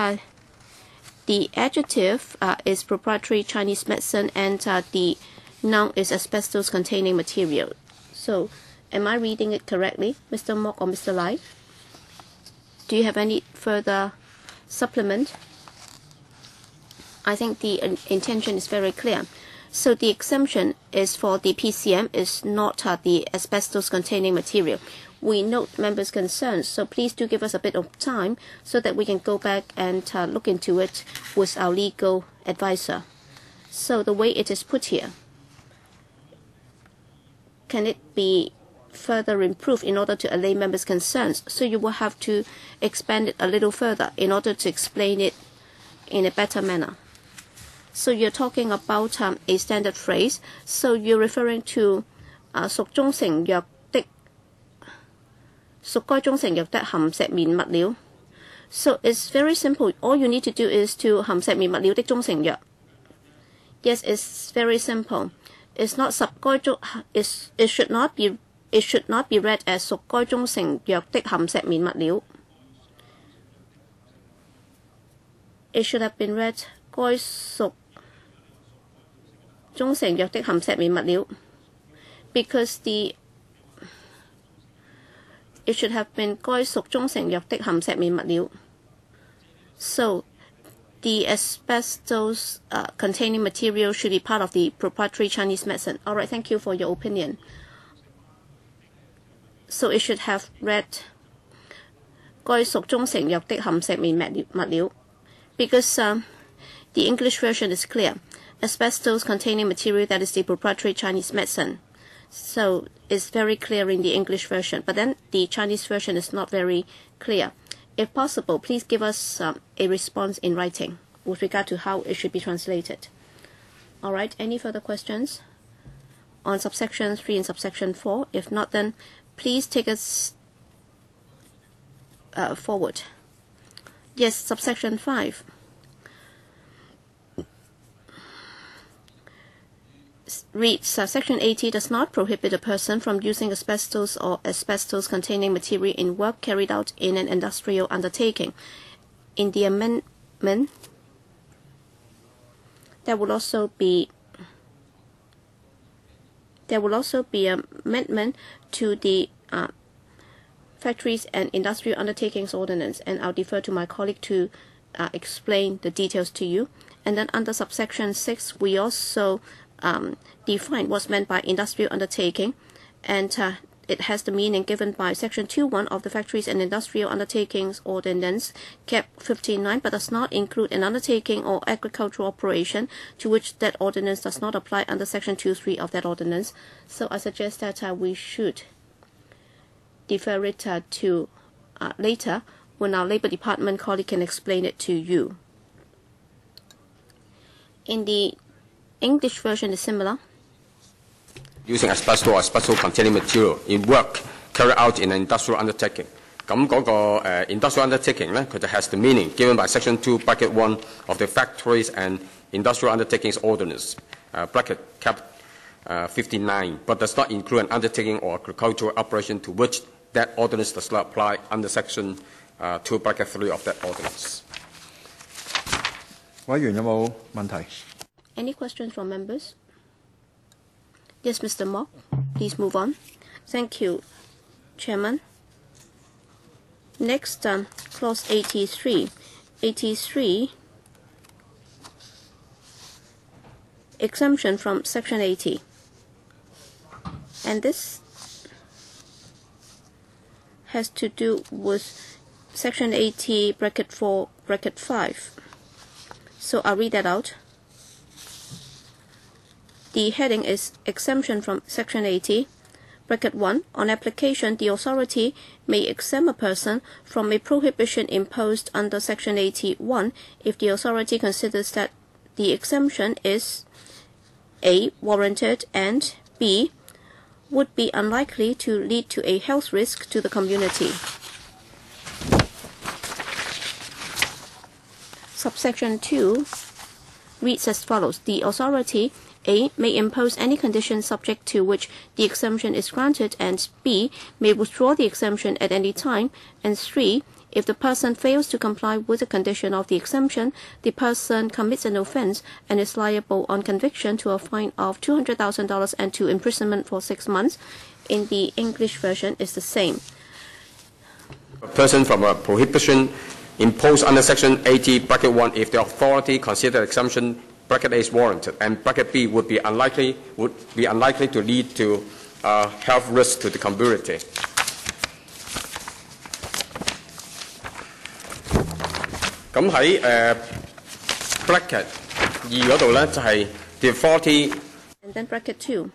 S2: the adjective is proprietary Chinese medicine, and the noun is asbestos-containing material. So am I reading it correctly, Mr. Mok or Mr. Lai? Do you have any further supplement? I think the intention is very clear. So the exemption is for the PCM, is not the asbestos-containing material. We note members' concerns, so please do give us a bit of time so that we can go back and look into it with our legal advisor. So the way it is put here, can it be further improved in order to allay members' concerns? So you will have to expand it a little further in order to explain it in a better manner. So you're talking about a standard phrase. So you're referring to 屬中成藥的屬該中成藥的含石棉物料. So it's very simple. All you need to do is to 含石棉物料的中成藥. Yes, it's very simple. It's not 十該中. It should not be read as 屬該中成藥的含石棉物料. It should have been read 該屬中成藥的含石棉物料, because it should have been 該屬中成藥的含石棉物料. So the asbestos containing material should be part of the proprietary Chinese medicine. All right, thank you for your opinion. So it should have read 該屬中成藥的含石棉物料 because the English version is clear. Asbestos containing material that is the proprietary Chinese medicine. So it's very clear in the English version, but then the Chinese version is not very clear. If possible, please give us a response in writing with regard to how it should be translated. All right, any further questions on subsection 3 and subsection 4? If not, then please take us forward. Yes, subsection 5. Reads, Section 80 does not prohibit a person from using asbestos or asbestos-containing material in work carried out in an industrial undertaking. In the amendment, there will also be amendment to the Factories and Industrial Undertakings Ordinance, and I'll defer to my colleague to explain the details to you. And then under subsection 6, we also define what's meant by industrial undertaking, and it has the meaning given by Section 2.1 of the Factories and Industrial Undertakings Ordinance, Cap 59, but does not include an undertaking or agricultural operation to which that ordinance does not apply under Section 2.3 of that ordinance. So I suggest that we should defer it to later when our Labour Department colleague can explain it to you. In the English version is similar.
S4: Using asbestos or asbestos-containing material in work carried out in an industrial undertaking. 咁嗰個 industrial undertaking 咧，佢就 has the meaning given by Section 2, Bracket 1 of the Factories and Industrial Undertakings Ordinance, Bracket Cap 59, but does not include an undertaking or agricultural operation to which that ordinance does not apply under Section 2, Bracket 3 of that ordinance.
S5: 委員有冇問題？
S2: Any questions from members? Yes, Mr. Mock, please move on. Thank you, Chairman. Next, clause 83. 83, exemption from Section 80. And this has to do with Section 80, Bracket 4, Bracket 5. So I'll read that out. The heading is exemption from Section 80. Bracket 1. On application, the authority may exempt a person from a prohibition imposed under Section 81 if the authority considers that the exemption is A. warranted, and B. would be unlikely to lead to a health risk to the community. Subsection 2 reads as follows. The authority A. may impose any condition subject to which the exemption is granted, and B. may withdraw the exemption at any time, and 3. if the person fails to comply with the condition of the exemption, the person commits an offense and is liable on conviction to a fine of $200,000 and to imprisonment for 6 months. In the English version is the same.
S4: A person from a prohibition imposed under Section 80, Bracket 1, if the authority considers exemption Bracket A is warranted, and Bracket B would be unlikely to lead to health risk to the community.咁喺bracket 2嗰度咧，就係 the authority
S2: and then bracket 2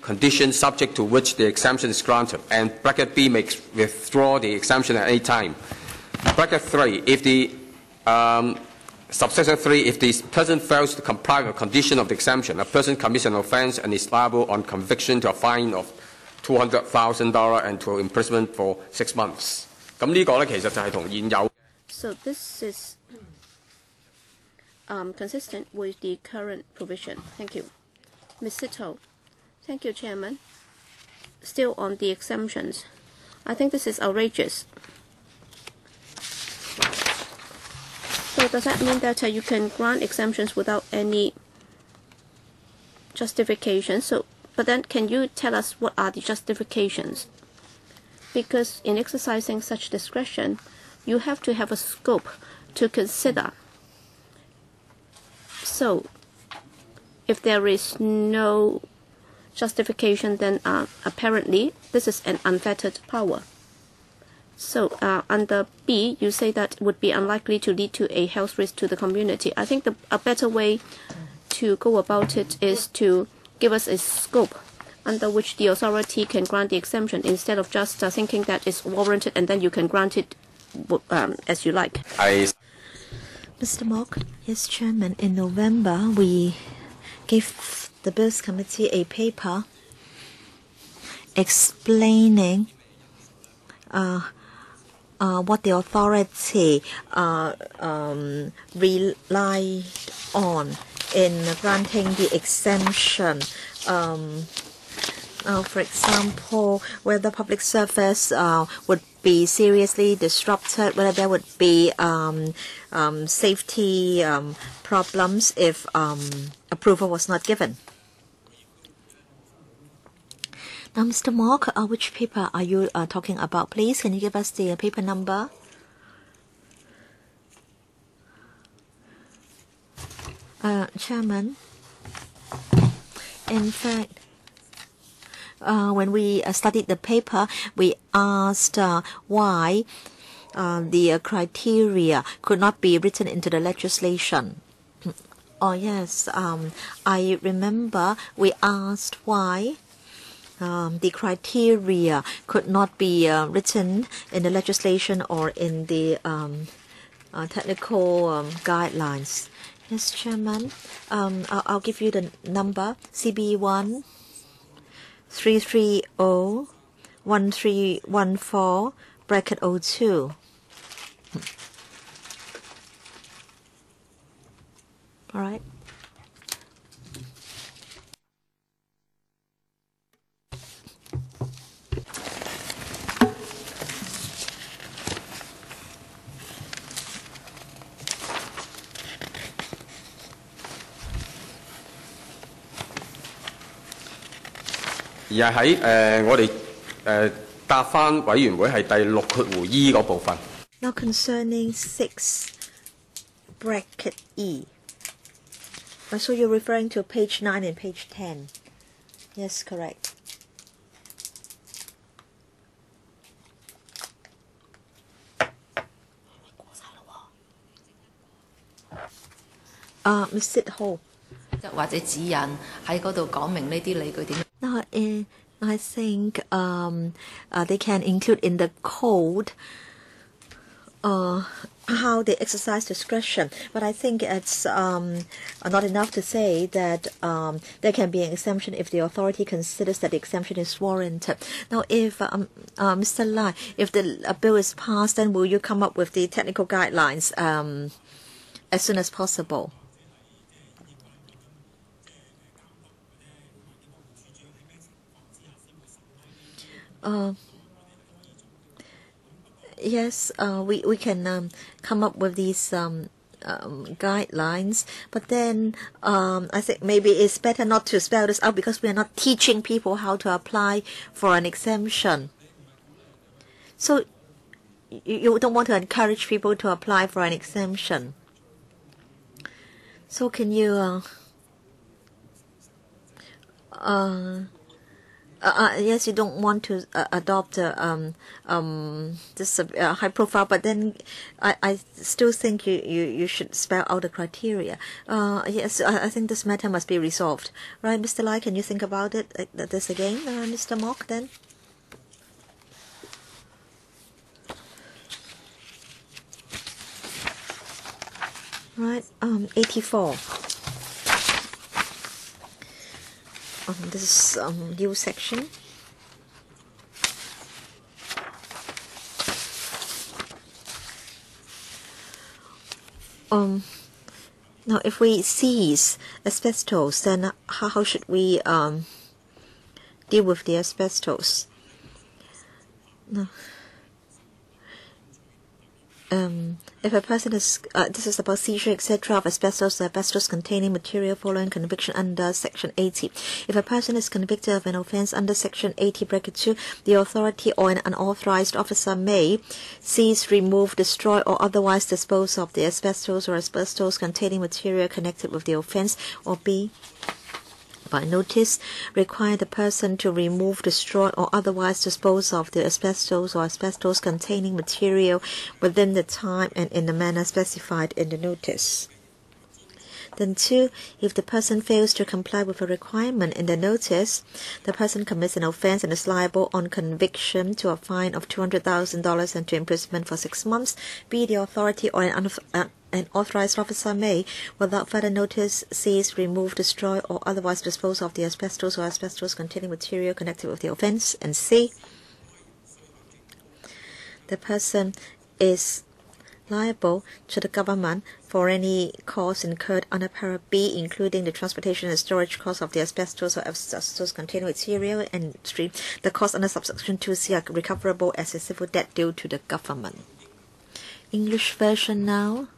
S4: conditions subject to which the exemption is granted, and bracket B may withdraw the exemption at any time. Bracket 3, if the subsection 3, if the person fails to comply with the condition of the exemption, a person commits an offence and is liable on conviction to a fine of $200,000 and to imprisonment for 6 months. 咁呢個咧其實就係同現有。
S2: So this is consistent with the current provision. Thank you. Ms. Sito. Thank you, Chairman. Still on the exemptions. I think this is outrageous. So does that mean that you can grant exemptions without any justification? But then can you tell us what are the justifications? Because in exercising such discretion, you have to have a scope to consider. So if there is no justification, then apparently this is an unfettered power. So under B, you say that would be unlikely to lead to a health risk to the community. I think a better way to go about it is to give us a scope under which the authority can grant the exemption instead of just thinking that it's warranted and then you can grant it as you like.
S1: Mr. Mock, yes, Chairman, in November we gave the Bills Committee a paper explaining what the authority relied on in granting the exemption. For example, whether public service would be seriously disrupted, whether there would be safety problems if approval was not given. Now, Mr. Mock, which paper are you talking about, please? Can you give us the paper number? Chairman, in fact, when we studied the paper, we asked why the criteria could not be written into the legislation. Oh, yes, I remember we asked why the criteria could not be written in the legislation or in the technical guidelines. Yes, Chairman, I'll give you the number, CB1 330-1314-02. All right.
S4: 而係喺我哋答返委員會係第6括弧 E 嗰部分。
S1: Now concerning 6 bracket E. So you're referring to page 9 and page 10. Yes, correct. Mr. Ho.
S6: 或者指引喺嗰度講明呢啲理據點。
S1: Now, I think they can include in the code how they exercise discretion. But I think it's not enough to say that there can be an exemption if the authority considers that the exemption is warranted. Now, if Mr. Lai, if the bill is passed, then will you come up with the technical guidelines as soon as possible? Yes, we can come up with these guidelines, but then I think maybe it's better not to spell this out because we are not teaching people how to apply for an exemption. So you don't want to encourage people to apply for an exemption. So can you yes, you don't want to adopt this high profile, but then I still think you should spell out the criteria. Yes, I think this matter must be resolved. Right, Mr. Lai, can you think about it this again, Mr. Mock, then? Right, 84. This is new section. Now, if we seize asbestos, then how should we deal with the asbestos? No. If a person is, this is about seizure, etc., of asbestos or asbestos-containing material following conviction under Section 80. If a person is convicted of an offence under Section 80, bracket 2, the authority or an unauthorised officer may seize, remove, destroy, or otherwise dispose of the asbestos or asbestos-containing material connected with the offence, or B, by notice, require the person to remove, destroy, or otherwise dispose of the asbestos or asbestos-containing material within the time and in the manner specified in the notice. Then 2, if the person fails to comply with a requirement in the notice, the person commits an offence and is liable on conviction to a fine of $200,000 and to imprisonment for 6 months. B, the authority or an authorized officer may, without further notice, seize, remove, destroy, or otherwise dispose of the asbestos or asbestos-containing material connected with the offence. And C, the person is liable to the government for any costs incurred under para B, including the transportation and storage costs of the asbestos or asbestos-containing material, and 3, the costs under subsection 2C are recoverable as a civil debt due to the government. English version now.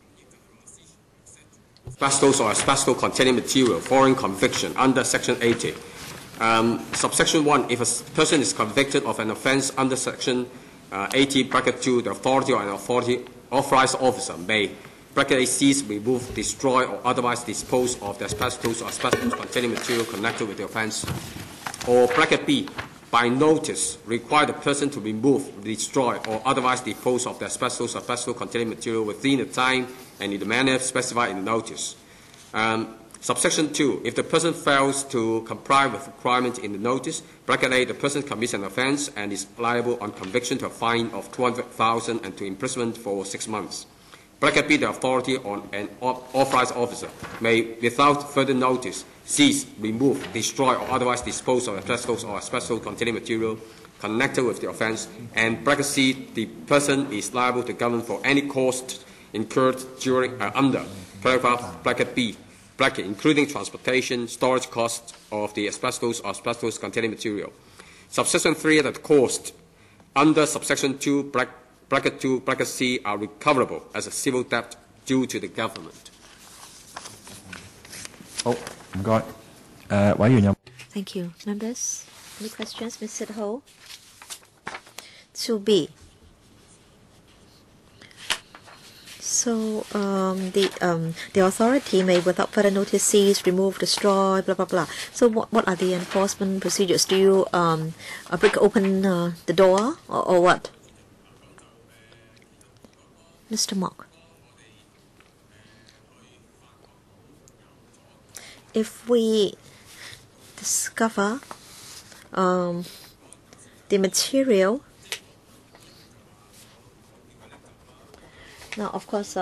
S4: Asbestos or asbestos-containing material following conviction under Section 80. Subsection 1, if a person is convicted of an offence under Section 80, bracket 2, the authority or an authorized officer may, bracket A, seize, remove, destroy, or otherwise dispose of the asbestos or asbestos-containing material connected with the offence. Or bracket B, by notice, require the person to remove, destroy, or otherwise dispose of the asbestos or asbestos-containing material within the time and in the manner specified in the notice. Subsection 2, if the person fails to comply with requirements in the notice, bracket A, the person commits an offence and is liable on conviction to a fine of $200,000 and to imprisonment for 6 months. Bracket B, the authority on an authorized officer may, without further notice, seize, remove, destroy, or otherwise dispose of asbestos or asbestos-containing material connected with the offence. And bracket C, the person is liable to government for any cost incurred during under paragraph bracket B, bracket, including transportation, storage costs of the asbestos or asbestos-containing material. Subsection 3, that cost under subsection 2, bracket 2, bracket C are recoverable as a civil debt due to the government.
S1: Thank you. Members, any questions? Mr. Ho? 2B. So the authority may, without further notice, seize, remove, destroy, blah blah blah. So what are the enforcement procedures? Do you break open the door or what? Mr. Mock. If we discover the material. Now, of course,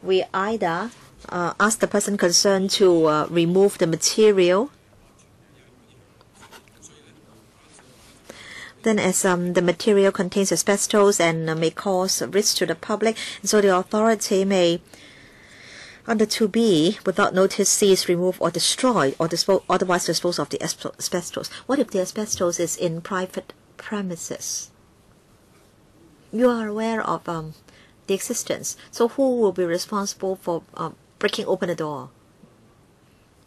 S1: we either ask the person concerned to remove the material. Then as the material contains asbestos and may cause risk to the public, and so the authority may, under 2B, without notice, seize, remove, or destroy, or otherwise dispose of the asbestos. What if the asbestos is in private premises? You are aware of the existence. So who will be responsible for breaking open the door?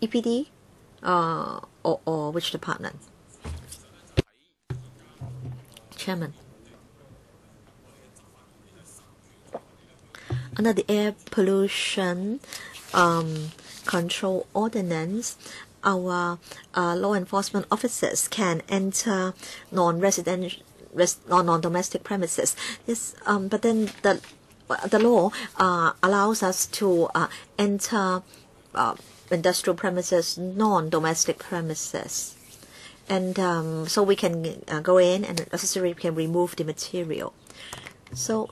S1: EPD or which department? Chairman. Under the Air Pollution Control Ordinance, our law enforcement officers can enter non-domestic premises. Yes, but then the law allows us to enter industrial premises, non-domestic premises. And so we can go in and necessarily can remove the material. So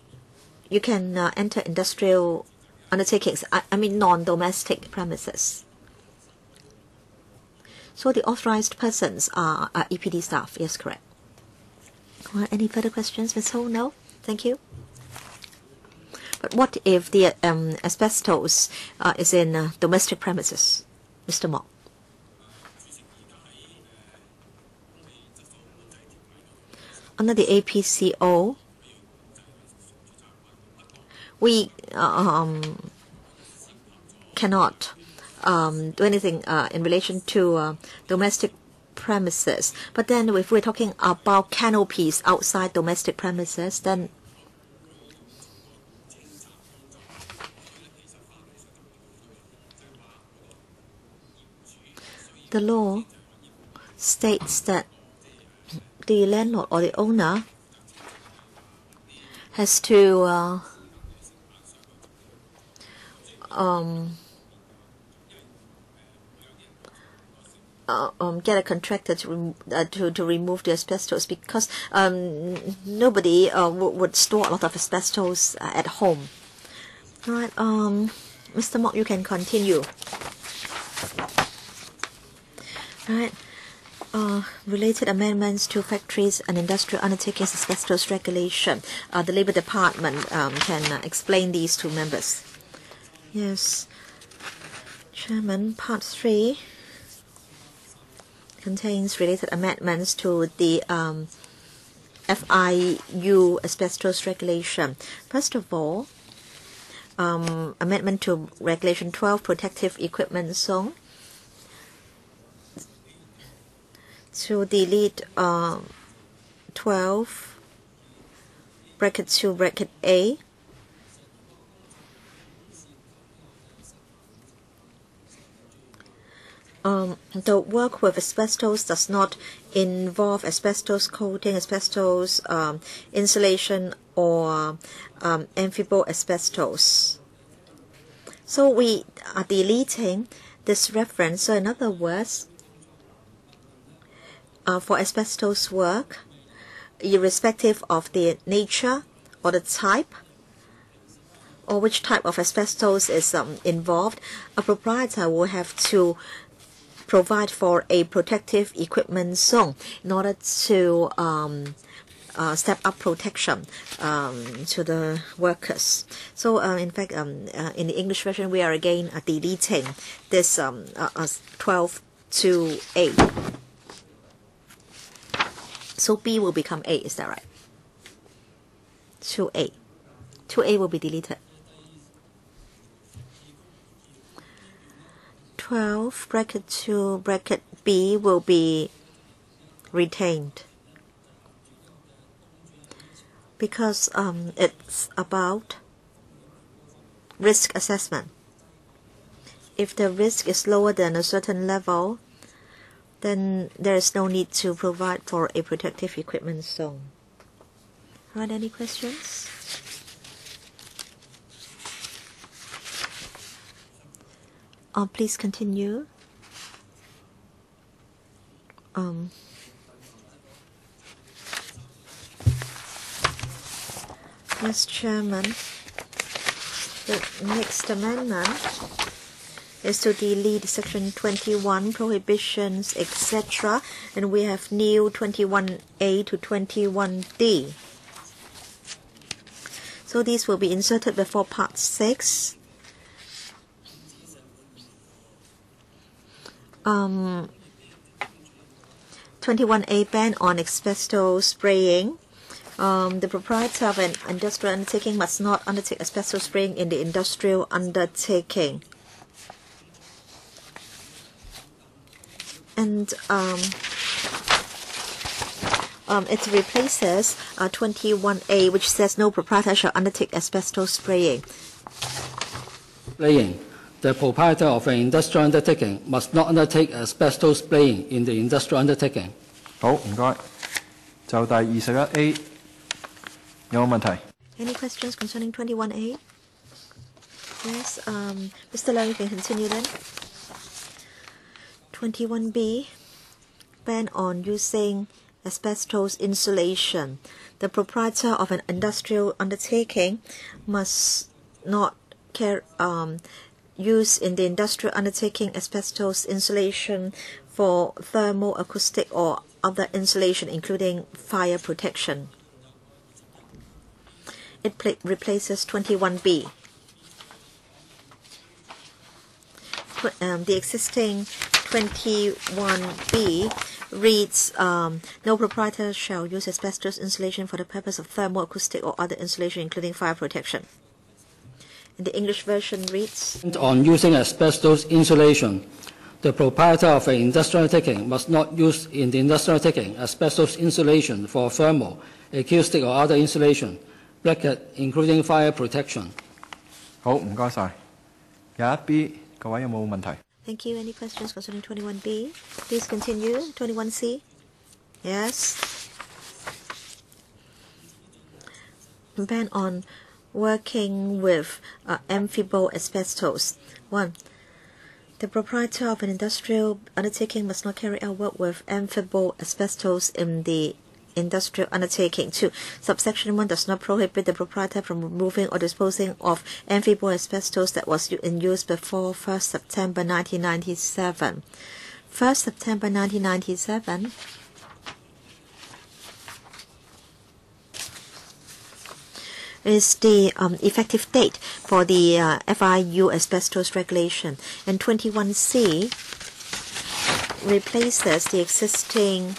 S1: you can enter industrial undertakings, I mean non-domestic premises. So the authorized persons are EPD staff. Yes, correct. Any further questions, Ms. Ho? No? Thank you. But what if the asbestos is in domestic premises, Mr. Mock? Under the APCO, we cannot do anything in relation to domestic premises. But then if we're talking about canopies outside domestic premises, then The law states that the landlord or the owner has to get a contractor to remove the asbestos, because nobody would store a lot of asbestos at home. All right, Mr. Mock, you can continue. All right. Related amendments to factories and industrial undertakings asbestos regulation. The Labour Department can explain these to members. Yes, Chairman, Part 3 contains related amendments to the FIU asbestos regulation. First of all, amendment to Regulation 12, Protective Equipment Zone, to delete 12 bracket 2 bracket A, the work with asbestos does not involve asbestos coating, asbestos insulation, or amphibole asbestos. So we are deleting this reference. So in other words, for asbestos work, irrespective of the nature or the type, or which type of asbestos is involved, a proprietor will have to provide for a protective equipment zone in order to step up protection to the workers. So in fact, in the English version, we are again deleting this 12 to A. So B will become A, is that right? 2A. 2A will be deleted. 12 bracket 2 bracket B will be retained, because it's about risk assessment. If the risk is lower than a certain level, then there is no need to provide for a protective equipment zone. Are there any questions? Please continue. Yes, Chairman. The next amendment is to delete section 21, prohibitions, etc. And we have new 21A to 21D. So these will be inserted before Part 6. 21A, ban on asbestos spraying. The proprietor of an industrial undertaking must not undertake asbestos spraying in the industrial undertaking. And it replaces 21A, which says no proprietor shall undertake asbestos spraying.
S7: The proprietor of an industrial undertaking must not undertake asbestos spraying in the industrial undertaking.
S5: 好，唔該。就第21A 有冇問題？
S1: Any questions concerning 21A? Yes, Mr. Leung, you can continue then. 21B, ban on using asbestos insulation. The proprietor of an industrial undertaking must not use in the industrial undertaking asbestos insulation for thermal, acoustic, or other insulation, including fire protection. It replaces 21B. The existing 21B reads, no proprietor shall use asbestos insulation for the purpose of thermal, acoustic, or other insulation, including fire protection. And the English version reads,
S7: on using asbestos insulation, the proprietor of an industrial undertaking must not use in the industrial undertaking asbestos insulation for thermal, acoustic, or other insulation, bracket, including fire protection.
S5: 好，唔該晒。21B，各位有冇問題？
S1: Thank you. Any questions concerning 21B? Please continue. 21C? Yes. Ban on working with amphibole asbestos. 1. The proprietor of an industrial undertaking must not carry out work with amphibole asbestos in the industrial undertaking. 2. Subsection 1 does not prohibit the proprietor from removing or disposing of amphibole asbestos that was in use before 1st September 1997. 1st September 1997 is the effective date for the FIU asbestos regulation, and 21C replaces the existing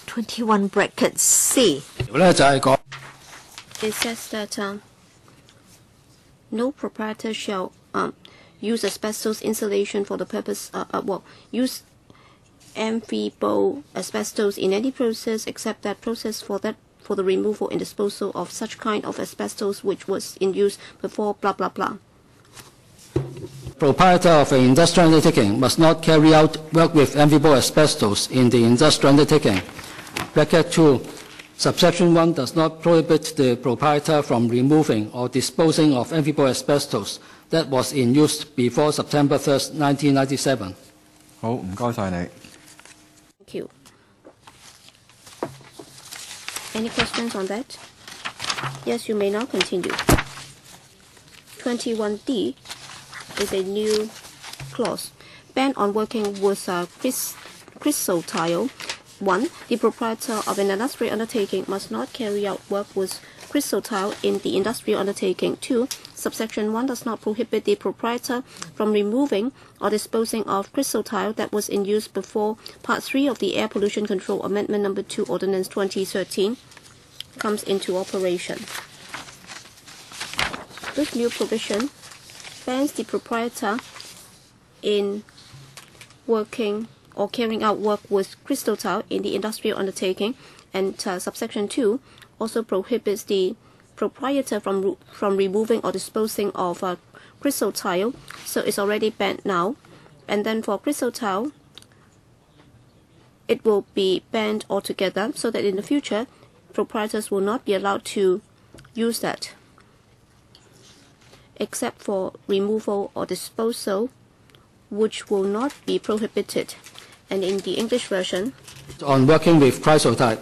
S1: 21 bracket C.
S2: It says that no proprietor shall use asbestos insulation for the purpose use amphibole asbestos in any process except that process for the removal and disposal of such kind of asbestos which was in use before blah blah blah.
S7: Proprietor of an industrial undertaking must not carry out work with amphibole asbestos in the industrial undertaking. Bracket 2. Subsection 1 does not prohibit the proprietor from removing or disposing of amphibole asbestos that was in use before September 1st, 1997.
S5: 好，唔該晒你。
S2: Thank you. Any questions on that? Yes, you may now continue. 21D is a new clause. Ban on working with chrysotile. 1. The proprietor of an industrial undertaking must not carry out work with chrysotile in the industrial undertaking. 2. Subsection 1 does not prohibit the proprietor from removing or disposing of chrysotile that was in use before Part 3 of the Air Pollution Control Amendment No. 2 Ordinance 2013 comes into operation. This new provision bans the proprietor in working or carrying out work with chrysotile in the industrial undertaking, and subsection 2 also prohibits the proprietor from removing or disposing of chrysotile, so it's already banned now. And then for chrysotile, it will be banned altogether, so that in the future, proprietors will not be allowed to use that, except for removal or disposal, which will not be prohibited. And in the English version,
S7: on working with chrysotile.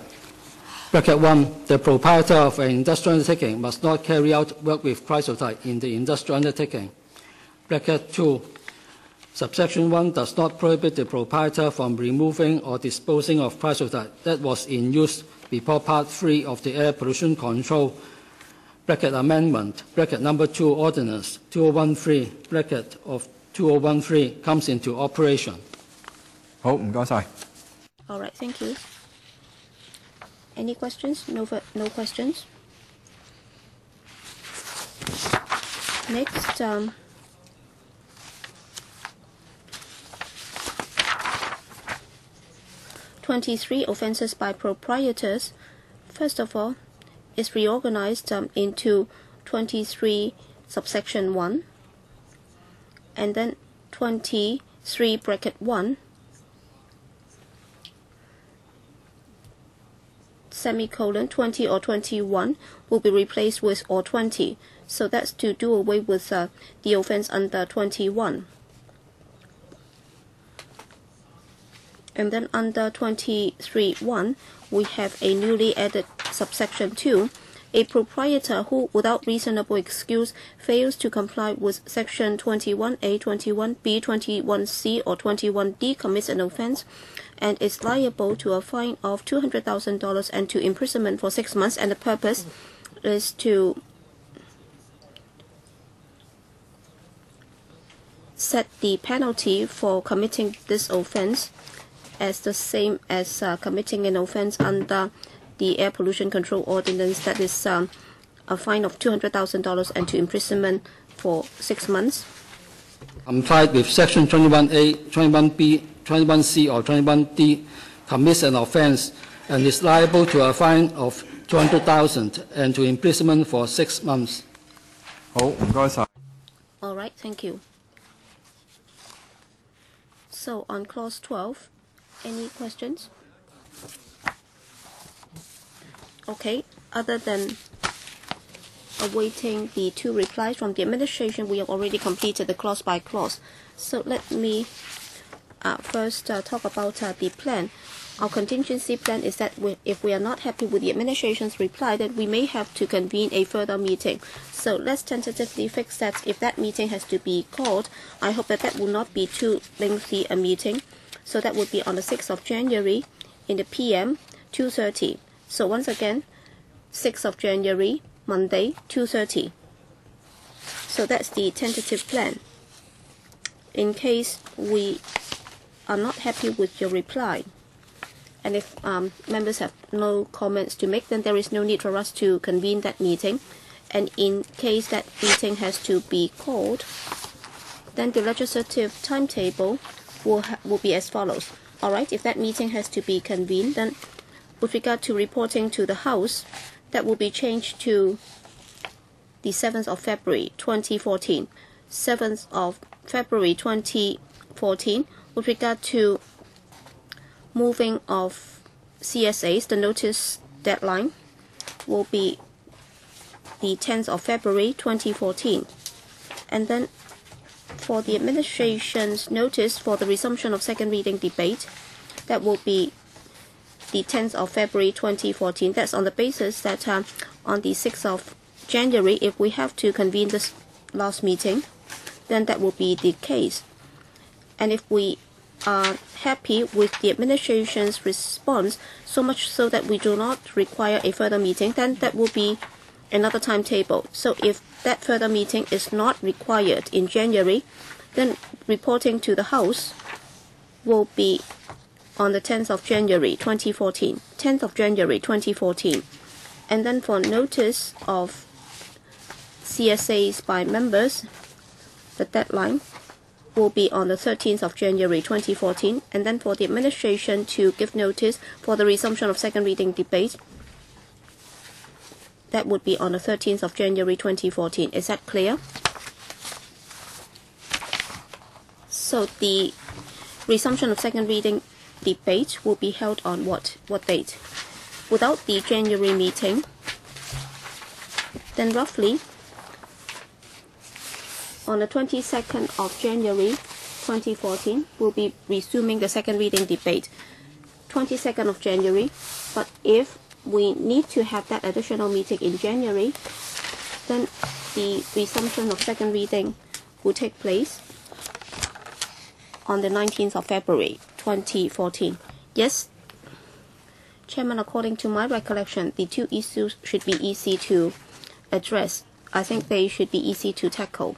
S7: Bracket 1. The proprietor of an industrial undertaking must not carry out work with chrysotile in the industrial undertaking. Bracket 2. Subsection 1 does not prohibit the proprietor from removing or disposing of chrysotile that was in use before Part 3 of the Air Pollution Control bracket Amendment, bracket number 2 Ordinance 2013, bracket of 2013 comes into operation.
S5: 好，唔該晒。
S2: all right, thank you. Any questions? No questions. Next, (23) offences by proprietors. First of all, is reorganized into 23 subsection 1, and then 23 bracket 1 semicolon 20 or 21 will be replaced with or 20. So that's to do away with the offense under 21. And then under 23(1), we have a newly added subsection 2. A proprietor who, without reasonable excuse, fails to comply with section 21A, 21B, 21C, or 21D commits an offense and is liable to a fine of $200,000 and to imprisonment for 6 months. And the purpose is to set the penalty for committing this offense as the same as committing an offense under the Air Pollution Control Ordinance, that is a fine of $200,000 and to imprisonment for 6 months.
S7: Complied with Section 21A, 21B, 21C, or 21D commits an offense and is liable to a fine of $200,000 and to imprisonment for 6 months.
S5: 好，唔該晒。
S2: All right, thank you. So on clause 12, any questions? Okay, other than awaiting the 2 replies from the administration, we have already completed the clause by clause. So let me first talk about the plan. Our contingency plan is that if we are not happy with the administration's reply, then we may have to convene a further meeting. So let's tentatively fix that if that meeting has to be called. I hope that that will not be too lengthy a meeting. So that would be on the 6th of January in the PM, 2:30. So once again, 6th of January, Monday, 2:30. So that's the tentative plan. In case we are not happy with your reply, and if members have no comments to make, then there is no need for us to convene that meeting. And in case that meeting has to be called, then the legislative timetable will be as follows. All right, if that meeting has to be convened, then with regard to reporting to the House, that will be changed to the 7th of February 2014. 7th of February 2014, with regard to moving of CSAs, the notice deadline will be the 10th of February 2014. And then for the administration's notice for the resumption of second reading debate, that will be the 10th of February 2014. That's on the basis that on the 6th of January, if we have to convene this last meeting, then that will be the case. And if we are happy with the administration's response, so much so that we do not require a further meeting, then that will be another timetable. So if that further meeting is not required in January, then reporting to the House will be on the 10th of January 2014. 10th of January 2014. And then for notice of CSAs by members, the deadline will be on the 13th of January 2014, and then for the administration to give notice for the resumption of second reading debate, that would be on the 13th of January 2014. Is that clear? So the resumption of second reading debate will be held on what date? Without the January meeting, then roughly on the 22nd of January 2014, we'll be resuming the second reading debate. 22nd of January, but if we need to have that additional meeting in January, then the resumption of second reading will take place on the 19th of February 2014. Yes, Chairman, according to my recollection, the 2 issues should be easy to address. I think they should be easy to tackle.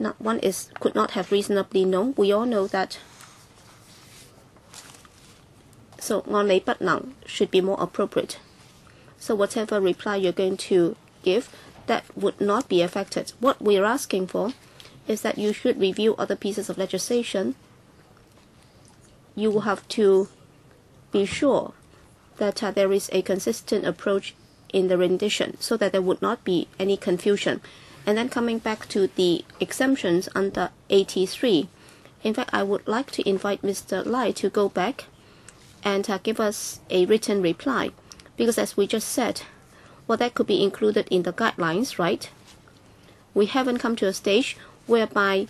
S2: Not one could not have reasonably known. We all know that. So 按理不能 should be more appropriate. So whatever reply you're going to give, that would not be affected. What we're asking for is that you should review other pieces of legislation. You will have to be sure that there is a consistent approach in the rendition so that there would not be any confusion. And then coming back to the exemptions under 83, in fact, I would like to invite Mr. Lai to go back and give us a written reply, because as we just said, well, that could be included in the guidelines, right? We haven't come to a stage whereby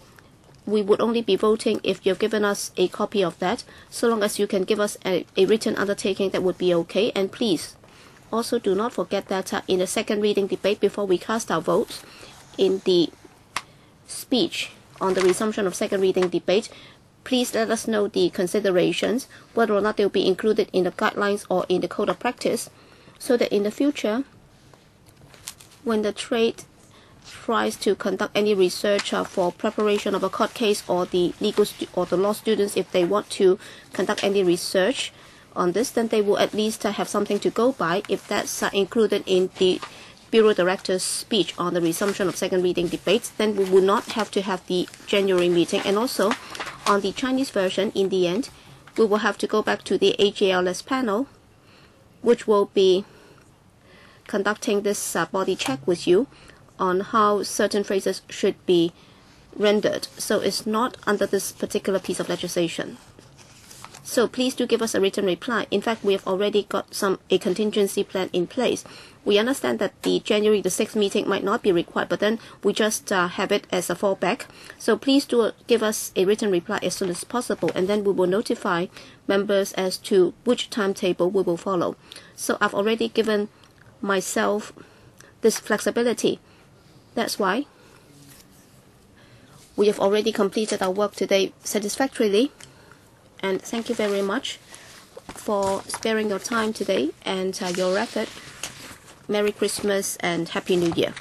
S2: we would only be voting if you've given us a copy of that. So long as you can give us a written undertaking, that would be okay. And please, also do not forget that in the second reading debate, before we cast our votes, in the speech on the resumption of second reading debate, please let us know the considerations, whether or not they will be included in the guidelines or in the code of practice, so that in the future, when the trade tries to conduct any research for preparation of a court case, or the or the law students, if they want to conduct any research on this, then they will at least have something to go by if that's included in the Bureau Director's speech on the resumption of second reading debates. Then we will not have to have the January meeting. And also, on the Chinese version, in the end, we will have to go back to the AGLS panel, which will be conducting this body check with you on how certain phrases should be rendered, so it's not under this particular piece of legislation. So please do give us a written reply. In fact, we have already got a contingency plan in place. We understand that the January the 6th meeting might not be required, but then we just have it as a fallback. So please do give us a written reply as soon as possible, and then we will notify members as to which timetable we will follow. So I've already given myself this flexibility. That's why we have already completed our work today satisfactorily. And thank you very much for sparing your time today and your effort. Merry Christmas and Happy New Year.